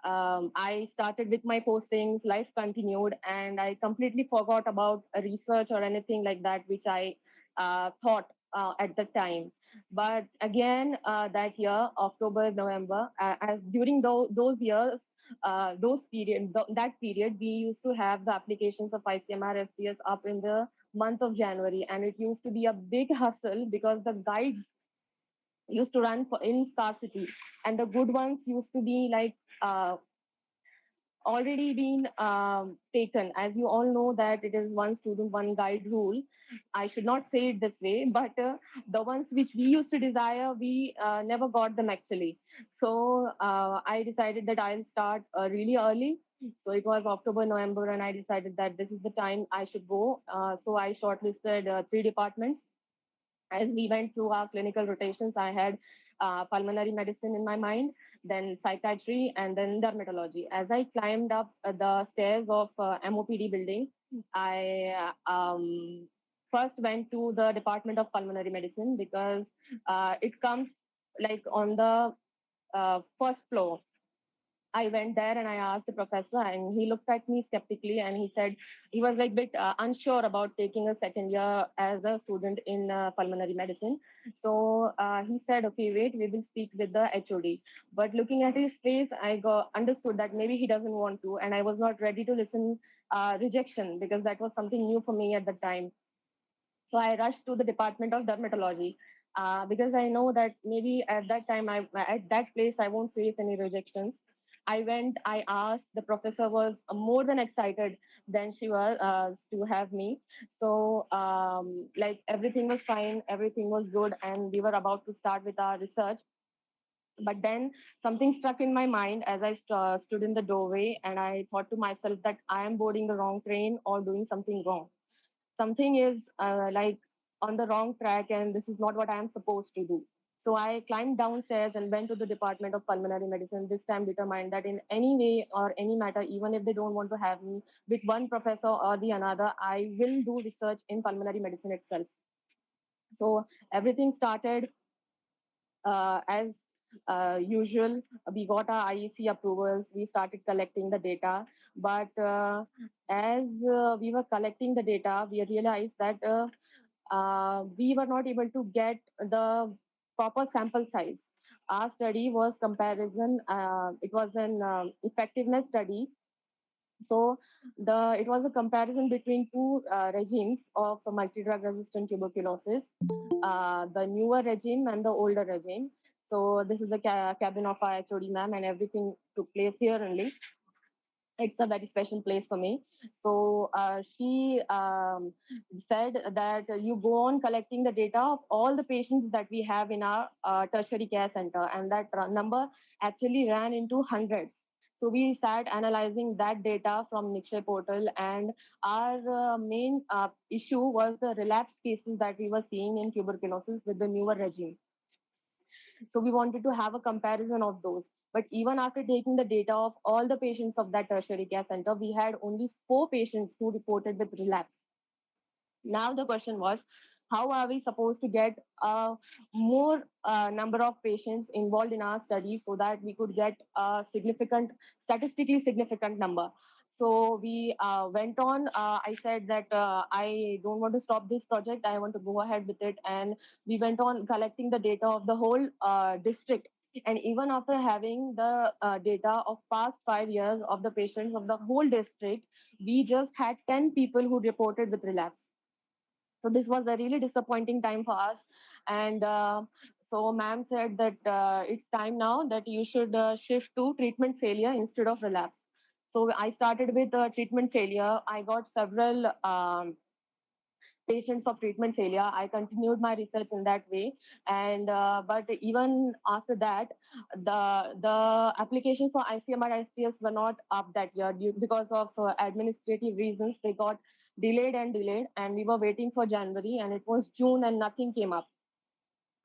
I started with my postings, life continued, and I completely forgot about research or anything like that, which I thought at the time. But again, that year, October, November, as during those years, that period, we used to have the applications of ICMR STS up in the month of January, and it used to be a big hustle because the guides used to run in scarcity, and the good ones used to be like already been taken. As you all know that it is one student one guide rule. I should not say it this way, but the ones which we used to desire, we never got them actually. So I decided that I'll start really early. So it was October, November, and I decided that this is the time I should go. So I shortlisted three departments. As we went through our clinical rotations, I had pulmonary medicine in my mind, then psychiatry, and then dermatology. As I climbed up the stairs of MOPD building, I first went to the Department of Pulmonary Medicine because it comes like on the first floor. I went there and I asked the professor, and he looked at me skeptically, and he said he was like bit unsure about taking a second year as a student in pulmonary medicine. So he said, "Okay, wait, we will speak with the HOD." But looking at his face, I got understood that maybe he doesn't want to, and I was not ready to listen rejection because that was something new for me at the time. So I rushed to the Department of Dermatology because I know that maybe at that time, at that place, I won't face any rejections. I went, I asked, the professor was more than excited than she was to have me. So, like, everything was fine, everything was good, and we were about to start with our research. But then something struck in my mind as I stood in the doorway, and I thought to myself that I am boarding the wrong train or doing something wrong. Something is like on the wrong track, and this is not what I am supposed to do. So I climbed downstairs and went to the Department of Pulmonary Medicine, this time determined that in any way or any matter, even if they don't want to have me with one professor or the another, I will do research in pulmonary medicine itself. So everything started as usual. We got our IEC approvals. We started collecting the data. But as we were collecting the data, we realized that we were not able to get the proper sample size. Our study was comparison. It was an effectiveness study. So it was a comparison between two regimes of multi-drug resistant tuberculosis, the newer regime and the older regime. So this is the cabin of our HOD ma'am, and everything took place here only. It's a very special place for me. So she said that you go on collecting the data of all the patients that we have in our tertiary care center, and that number actually ran into hundreds. So we sat analyzing that data from Nikshay portal, and our main issue was the relapse cases that we were seeing in tuberculosis with the newer regime. So we wanted to have a comparison of those. But even after taking the data of all the patients of that tertiary care center, we had only four patients who reported with relapse. Now the question was, how are we supposed to get a more number of patients involved in our study so that we could get a significant, statistically significant number? So we went on. I said that I don't want to stop this project. I want to go ahead with it. And we went on collecting the data of the whole district. And even after having the data of past 5 years of the patients of the whole district, we just had 10 people who reported with relapse. So this was a really disappointing time for us. And so ma'am said that it's time now that you should shift to treatment failure instead of relapse. So I started with treatment failure. I got several patients of treatment failure. I continued my research in that way. And but even after that, the applications for ICMR STS were not up that year because of administrative reasons. They got delayed, and we were waiting for January, and it was June, and nothing came up.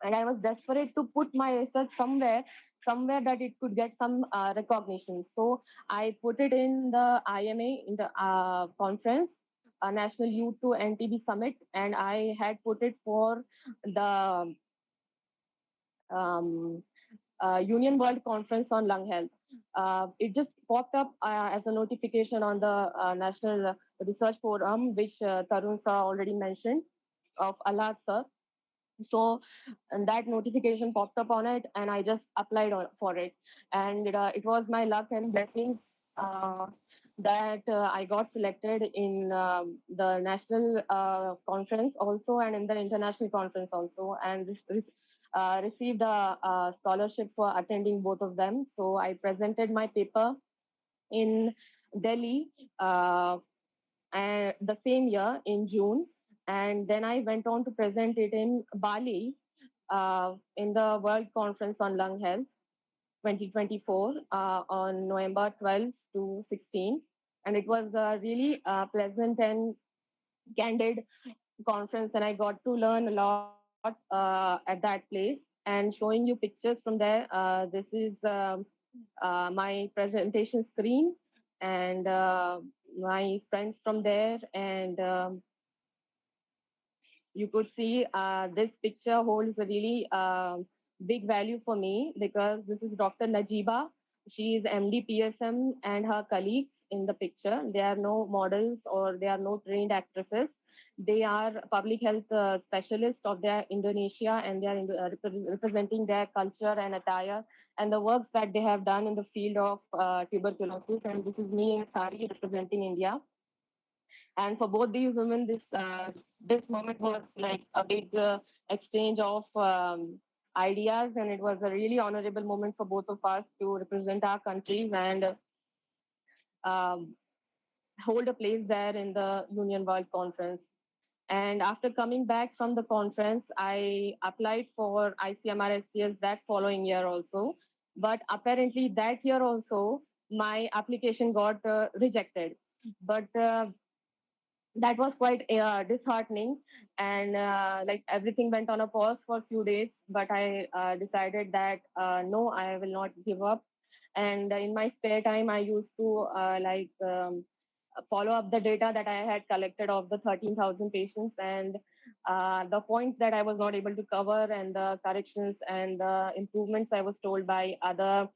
And I was desperate to put my research somewhere that it could get some recognition. So I put it in the IMA, in the conference, National Youth to NTB Summit, and I had put it for the um, Union World Conference on Lung Health. It just popped up as a notification on the National Research Forum, which Tarun sir already mentioned, of Alat sir. So and that notification popped up on it, and I just applied for it. And it was my luck and blessings uh, that I got selected in the national conference also, and in the international conference also, and received a scholarship for attending both of them. So I presented my paper in Delhi the same year in June. And then I went on to present it in Bali in the World Conference on Lung Health 2024 on November 12th to 16. And it was a really pleasant and candid conference, and I got to learn a lot at that place. And showing you pictures from there, this is my presentation screen, and my friends from there. And you could see this picture holds a really big value for me, because this is Dr. Najiba. She is MD PSM, and her colleagues in the picture. They are no models, or they are no trained actresses. They are public health specialists of their Indonesia, and they are representing their culture and attire and the works that they have done in the field of tuberculosis. And this is me in sari representing India. And for both these women, this moment was like a big exchange of ideas, and it was a really honorable moment for both of us to represent our countries and um, hold a place there in the Union World Conference. And after coming back from the conference, I applied for ICMR STS that following year also. But apparently that year also, my application got rejected. But that was quite disheartening, and like everything went on a pause for a few days. But I decided that no, I will not give up. And in my spare time, I used to follow up the data that I had collected of the 13,000 patients, and the points that I was not able to cover, and the corrections and the improvements I was told by other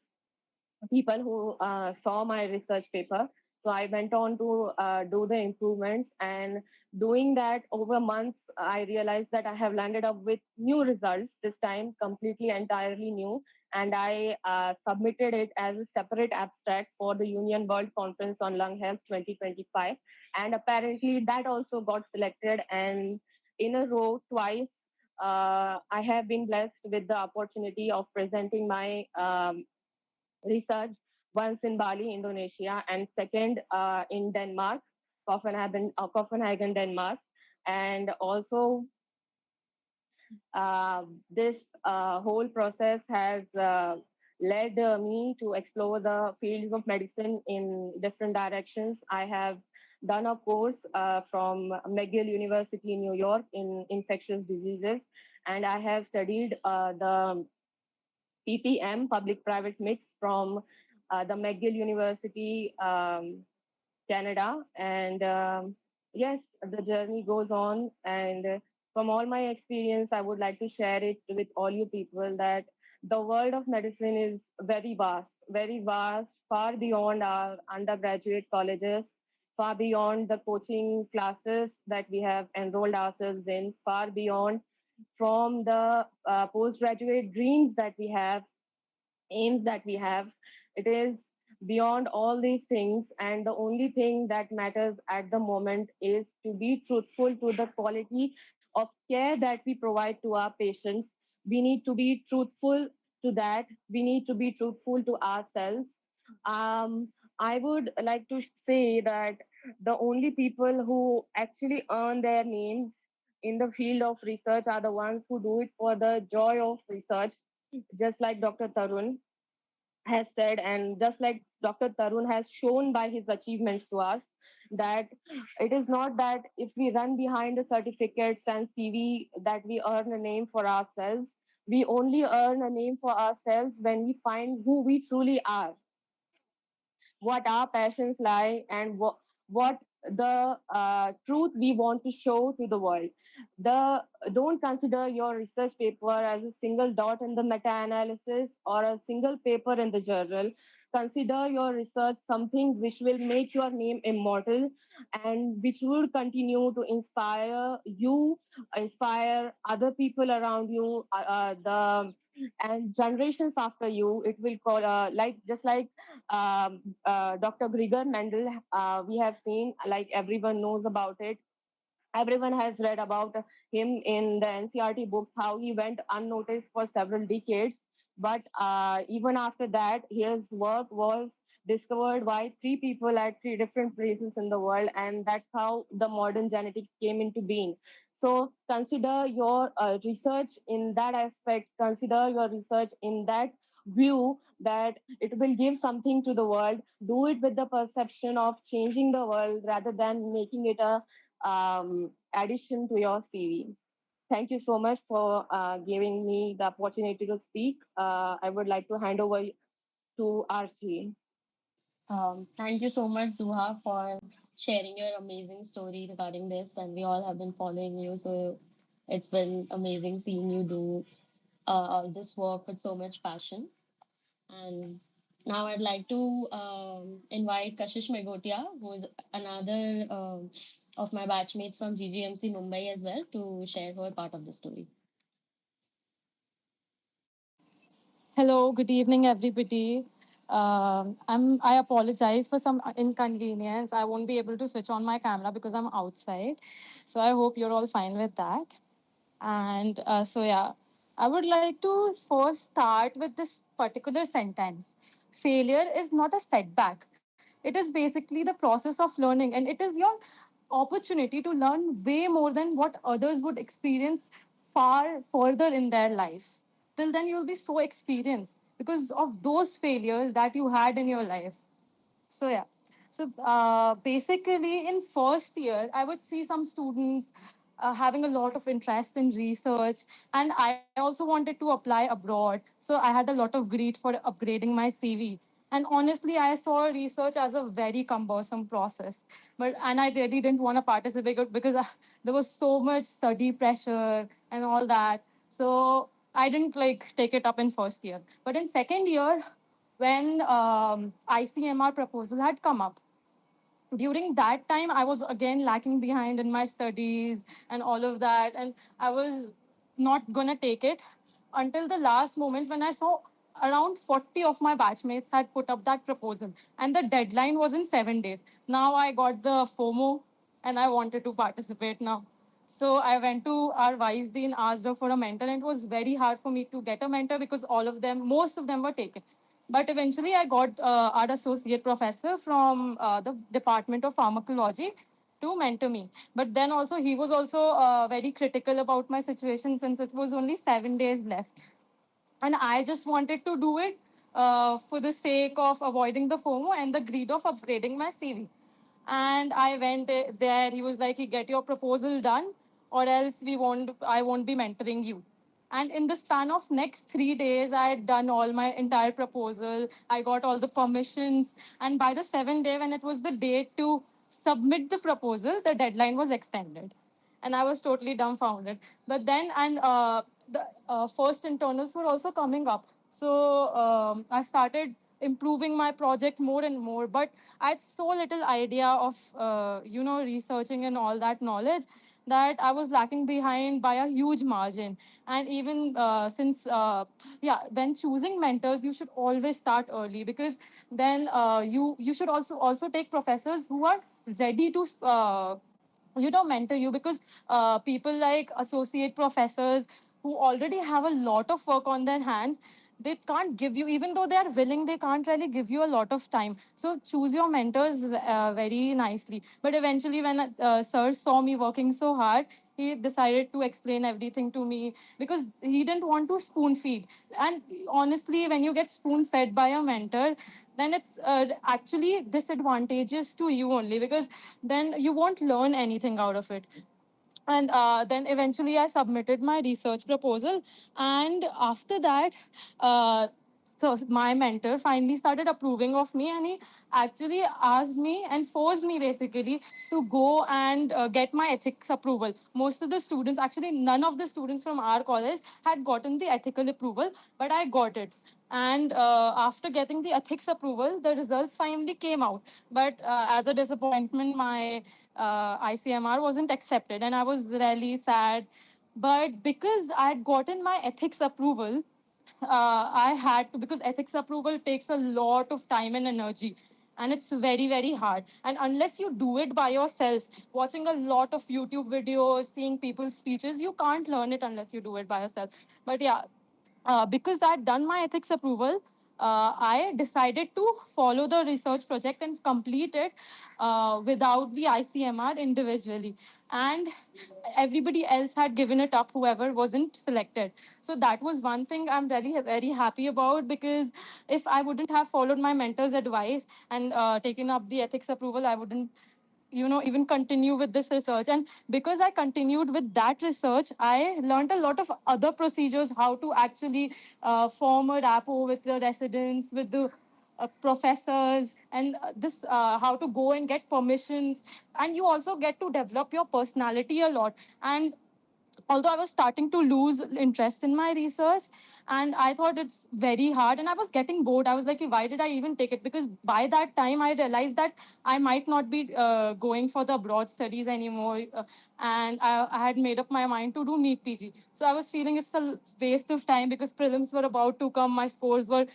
people who saw my research paper. So I went on to do the improvements, and doing that over months, I realized that I have landed up with new results, this time completely entirely new. And I submitted it as a separate abstract for the Union World Conference on Lung Health 2025. And apparently that also got selected. And in a row, twice, I have been blessed with the opportunity of presenting my research, once in Bali, Indonesia, and second in Denmark, Copenhagen, Denmark. And also, this whole process has led me to explore the fields of medicine in different directions. I have done a course from McGill University in New York in infectious diseases, and I have studied the PPM, public-private mix, from the McGill University, Canada. And yes, the journey goes on. And from all my experience, I would like to share it with all you people that the world of medicine is very vast. very vast, far beyond our undergraduate colleges, far beyond the coaching classes that we have enrolled ourselves in, far beyond from the postgraduate dreams that we have, aims that we have. It is beyond all these things, and the only thing that matters at the moment is to be truthful to the quality of care that we provide to our patients. We need to be truthful to that. We need to be truthful to ourselves. I would like to say that the only people who actually earn their names in the field of research are the ones who do it for the joy of research, just like Dr. Tarun has said, and just like Dr. Tarun has shown by his achievements to us, that it is not that if we run behind the certificates and CV that we earn a name for ourselves. We only earn a name for ourselves when we find who we truly are, what our passions lie, and what the truth we want to show to the world. The Don't consider your research paper as a single dot in the meta-analysis or a single paper in the journal. Consider your research something which will make your name immortal and which will continue to inspire you, inspire other people around you, the and generations after you. It will call like just like Dr. Grigor Mendel, we have seen, like everyone knows about it. Everyone has read about him in the NCRT books, how he went unnoticed for several decades. But even after that, his work was discovered by three people at three different places in the world, and that's how the modern genetics came into being. So consider your research in that aspect, consider your research in that view that it will give something to the world. Do it with the perception of changing the world rather than making it a addition to your CV. Thank you so much for giving me the opportunity to speak. I would like to hand over to RC. Thank you so much, Zuha, for sharing your amazing story regarding this. And we all have been following you. So it's been amazing seeing you do all this work with so much passion. And now I'd like to invite Kashish Megotia, who is another of my batchmates from GGMC Mumbai as well, to share her part of the story. Hello, good evening, everybody. I apologize for some inconvenience. I won't be able to switch on my camera because I'm outside. So I hope you're all fine with that. And I would like to first start with this particular sentence. Failure is not a setback. It is basically the process of learning, and it is your opportunity to learn way more than what others would experience far further in their life. Till then, you'll be so experienced because of those failures that you had in your life. So yeah. So basically, in first year, I would see some students having a lot of interest in research, and I also wanted to apply abroad. So I had a lot of greed for upgrading my CV. And honestly, I saw research as a very cumbersome process, and I really didn't want to participate because there was so much study pressure and all that. So I didn't like take it up in first year. But in second year, when ICMR proposal had come up, during that time I was again lacking behind in my studies and all of that, and I was not gonna take it until the last moment when I saw around 40 of my batchmates had put up that proposal, and the deadline was in 7 days. Now I got the FOMO and I wanted to participate now. So I went to our vice dean, asked her for a mentor, and it was very hard for me to get a mentor because all of them, most of them were taken. But eventually, I got our associate professor from the Department of Pharmacology to mentor me. But then also, he was also very critical about my situation since it was only 7 days left, and I just wanted to do it for the sake of avoiding the FOMO and the greed of upgrading my CV. And I went there. He was like, "You get your proposal done, or else we won't. I won't be mentoring you." And in the span of next 3 days, I had done all my entire proposal. I got all the permissions, and by the seventh day, when it was the date to submit the proposal, the deadline was extended, and I was totally dumbfounded. But then, and the first internals were also coming up, so I started improving my project more and more. But I had so little idea of researching and all that knowledge, that I was lacking behind by a huge margin. And even since when choosing mentors, you should always start early, because then you should also take professors who are ready to mentor you, because people like associate professors who already have a lot of work on their hands, they can't give you, even though they are willing, they can't really give you a lot of time. So choose your mentors very nicely. But eventually, when sir saw me working so hard, he decided to explain everything to me, because he didn't want to spoon feed. And honestly, when you get spoon fed by a mentor, then it's actually disadvantageous to you only, because then you won't learn anything out of it. And then eventually I submitted my research proposal. And after that, so my mentor finally started approving of me, and he actually asked me and forced me basically to go and get my ethics approval. Most of the students, actually none of the students from our college had gotten the ethical approval, but I got it. And after getting the ethics approval, the results finally came out. But as a disappointment, my ICMR wasn't accepted, and I was really sad. But because I'd gotten my ethics approval, I had to, because ethics approval takes a lot of time and energy, and it's very, very hard. And unless you do it by yourself, watching a lot of YouTube videos, seeing people's speeches, you can't learn it unless you do it by yourself. But yeah, because I'd done my ethics approval, I decided to follow the research project and complete it without the ICMR individually. And everybody else had given it up, whoever wasn't selected. So that was one thing I'm really very happy about, because if I wouldn't have followed my mentor's advice and taken up the ethics approval, I wouldn't even continue with this research. And because I continued with that research, I learned a lot of other procedures, how to actually form a rapport with the residents, with the professors, and this how to go and get permissions. And you also get to develop your personality a lot. And although I was starting to lose interest in my research, and I thought it's very hard, and I was getting bored. I was like, why did I even take it? Because by that time, I realized that I might not be going for the abroad studies anymore. And I had made up my mind to do NEET PG. So I was feeling it's a waste of time, because prelims were about to come. My scores were,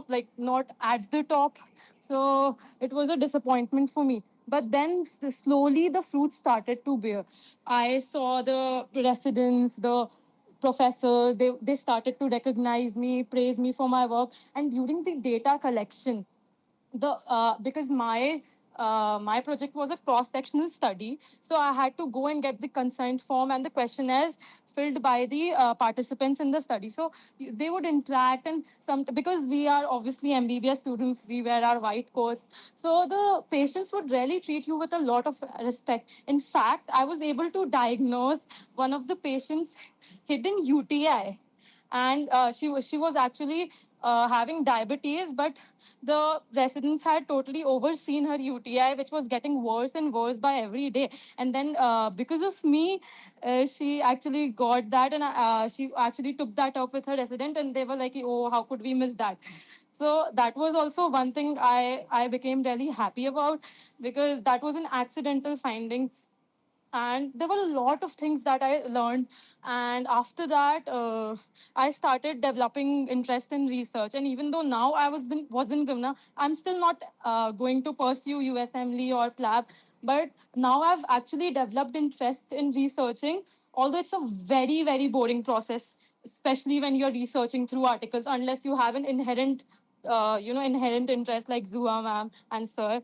like not at the top. So it was a disappointment for me. But then slowly the fruits started to bear. I saw the residents, the professors, they started to recognize me, praise me for my work. And during the data collection, the because my project was a cross sectional study, so I had to go and get the consent form and the questionnaires filled by the participants in the study. So they would interact, and some, because we are obviously MBBS students, we wear our white coats, so the patients would really treat you with a lot of respect. In fact, I was able to diagnose one of the patients' hidden UTI. And she was actually having diabetes, but the residents had totally overseen her UTI, which was getting worse and worse by every day. And then because of me, she actually got that, and she actually took that up with her resident, and they were like, "Oh, how could we miss that?" So that was also one thing I became really happy about, because that was an accidental finding. And there were a lot of things that I learned. And after that, I started developing interest in research. And even though now wasn't gonna, I'm still not going to pursue USMLE or PLAB, but now I've actually developed interest in researching, although it's a very, very boring process, especially when you're researching through articles, unless you have an inherent interest like Zua ma'am and sir.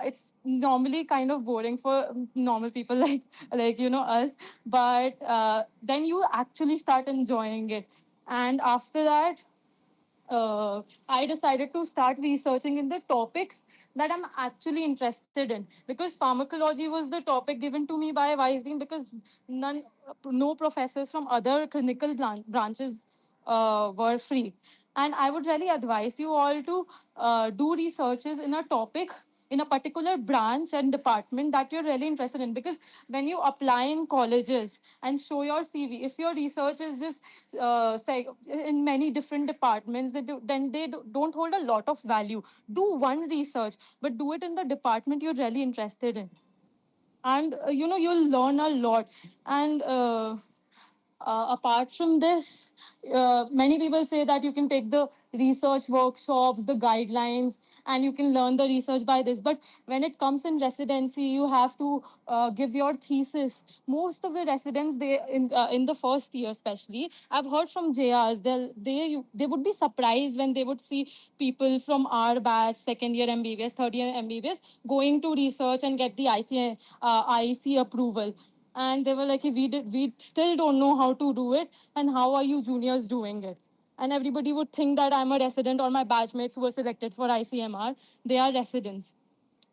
It's normally kind of boring for normal people like us, but then you actually start enjoying it. And after that, I decided to start researching in the topics that I'm actually interested in, because pharmacology was the topic given to me by Wising, because no professors from other clinical branches were free. And I would really advise you all to do researches in a topic in a particular branch and department that you're really interested in. Because when you apply in colleges and show your CV, if your research is just say in many different departments, then they don't hold a lot of value. Do one research, but do it in the department you're really interested in, and you'll learn a lot. And apart from this, many people say that you can take the research workshops, the guidelines, and you can learn the research by this. But when it comes in residency, you have to give your thesis. Most of the residents, they in the first year, especially, I've heard from JRs, they would be surprised when they would see people from our batch, second year MBBS, third year MBBS, going to research and get the IC approval. And they were like, we still don't know how to do it, and how are you juniors doing it? And everybody would think that I'm a resident, or my batchmates who were selected for ICMR, they are residents.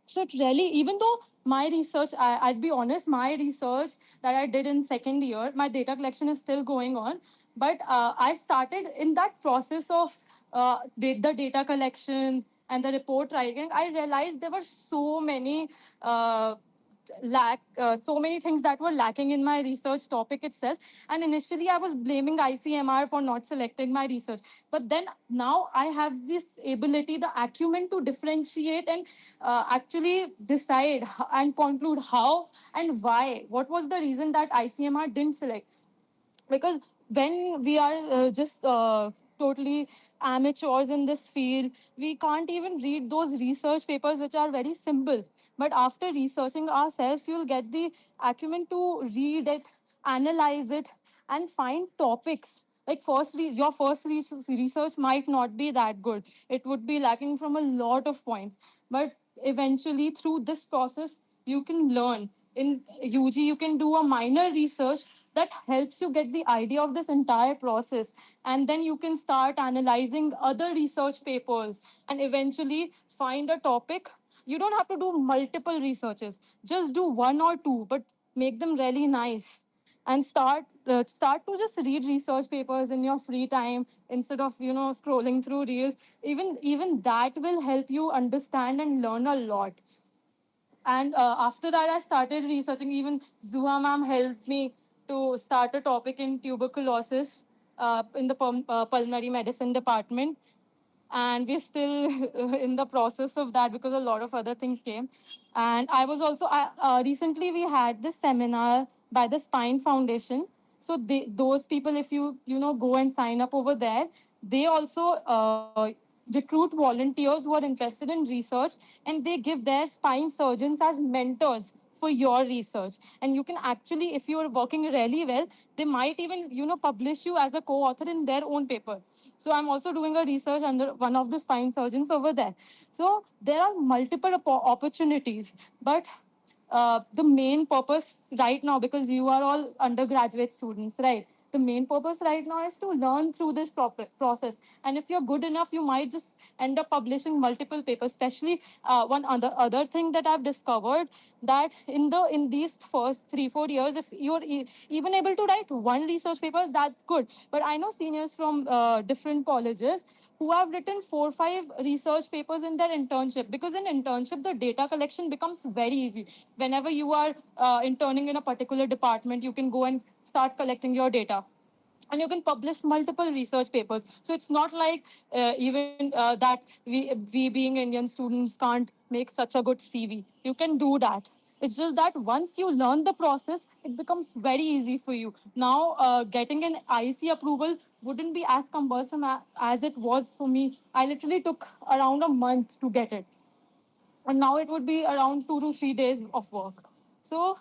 So it really, even though my research, I'd be honest, my research that I did in second year, my data collection is still going on. But I started in that process of the data collection and the report writing. I realized there were so many so many things that were lacking in my research topic itself. And initially I was blaming ICMR for not selecting my research, but then now I have this ability, the acumen, to differentiate and actually decide and conclude how and why, what was the reason that ICMR didn't select. Because when we are just totally amateurs in this field, we can't even read those research papers which are very simple. But after researching ourselves, you'll get the acumen to read it, analyze it, and find topics. Like your first research might not be that good, it would be lacking from a lot of points. But eventually, through this process, you can learn. In UG, you can do a minor research that helps you get the idea of this entire process. And then you can start analyzing other research papers and eventually find a topic. You don't have to do multiple researches, just do one or two, but make them really nice. And start to just read research papers in your free time instead of scrolling through reels. Even that will help you understand and learn a lot. And after that, I started researching. Even Zuha ma'am helped me to start a topic in tuberculosis in the pulmonary medicine department. And we're still in the process of that because a lot of other things came. And I was also, recently we had this seminar by the Spine Foundation. So those people, if you go and sign up over there, they also recruit volunteers who are interested in research, and they give their spine surgeons as mentors for your research. And you can actually, if you're working really well, they might even publish you as a co-author in their own paper. So I'm also doing a research under one of the spine surgeons over there. So there are multiple opportunities, but the main purpose right now, because you are all undergraduate students, right? The main purpose right now is to learn through this process. And if you're good enough, you might just end up publishing multiple papers. Especially one other thing that I've discovered, that in these first 3-4 years, if you're even able to write one research paper, that's good. But I know seniors from different colleges who have written 4-5 research papers in their internship, because in internship the data collection becomes very easy. Whenever you are interning in a particular department, you can go and start collecting your data, and you can publish multiple research papers. So it's not like even that we being Indian students can't make such a good CV. You can do that. It's just that once you learn the process, it becomes very easy for you. Now, getting an IC approval wouldn't be as cumbersome as it was for me. I literally took around a month to get it, and now it would be around 2 to 3 days of work. So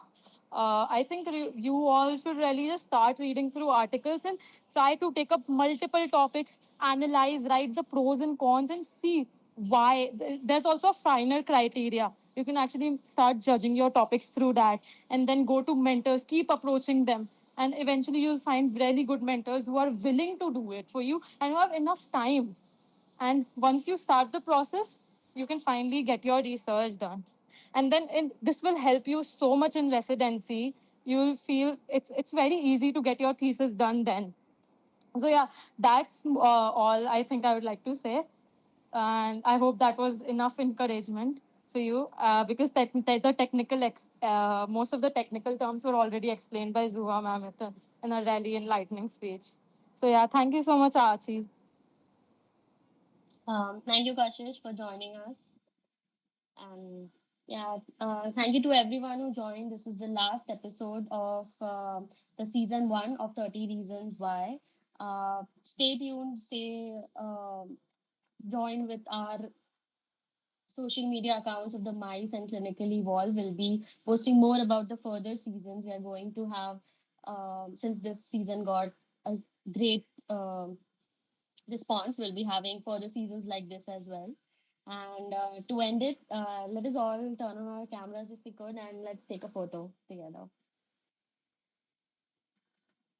I think you all should really just start reading through articles and try to take up multiple topics, analyze, write the pros and cons, and see why. There's also a finer criteria. You can actually start judging your topics through that, and then go to mentors, keep approaching them. And eventually, you'll find really good mentors who are willing to do it for you and who have enough time. And once you start the process, you can finally get your research done. And then this will help you so much in residency. You'll feel it's very easy to get your thesis done then. So yeah, that's all I think I would like to say. And I hope that was enough encouragement for you because the technical most of the technical terms were already explained by Zuha ma'am in a really enlightening speech. So yeah, thank you so much, Archie. Thank you, Kashish, for joining us. And yeah, thank you to everyone who joined. This was the last episode of the season one of 30 Reasons Why. Stay tuned, stay joined with our social media accounts of the Mice and Clinical Evolve. Will be posting more about the further seasons. We are going to have, since this season got a great response, we'll be having further seasons like this as well. And to end it, let us all turn on our cameras if we could, and let's take a photo together.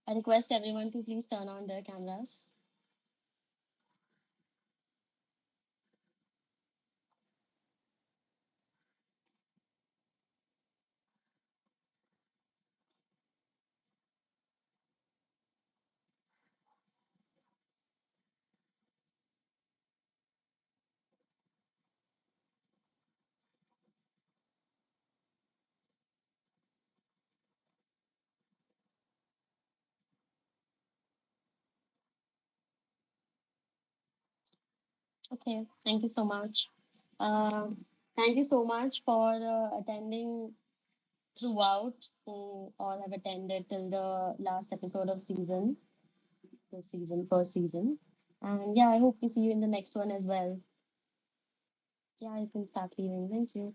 I request everyone to please turn on their cameras. Okay, thank you so much. Thank you so much for attending throughout, who all have attended till the last episode of the season, first season. And yeah, I hope we see you in the next one as well. Yeah, you can start leaving. Thank you.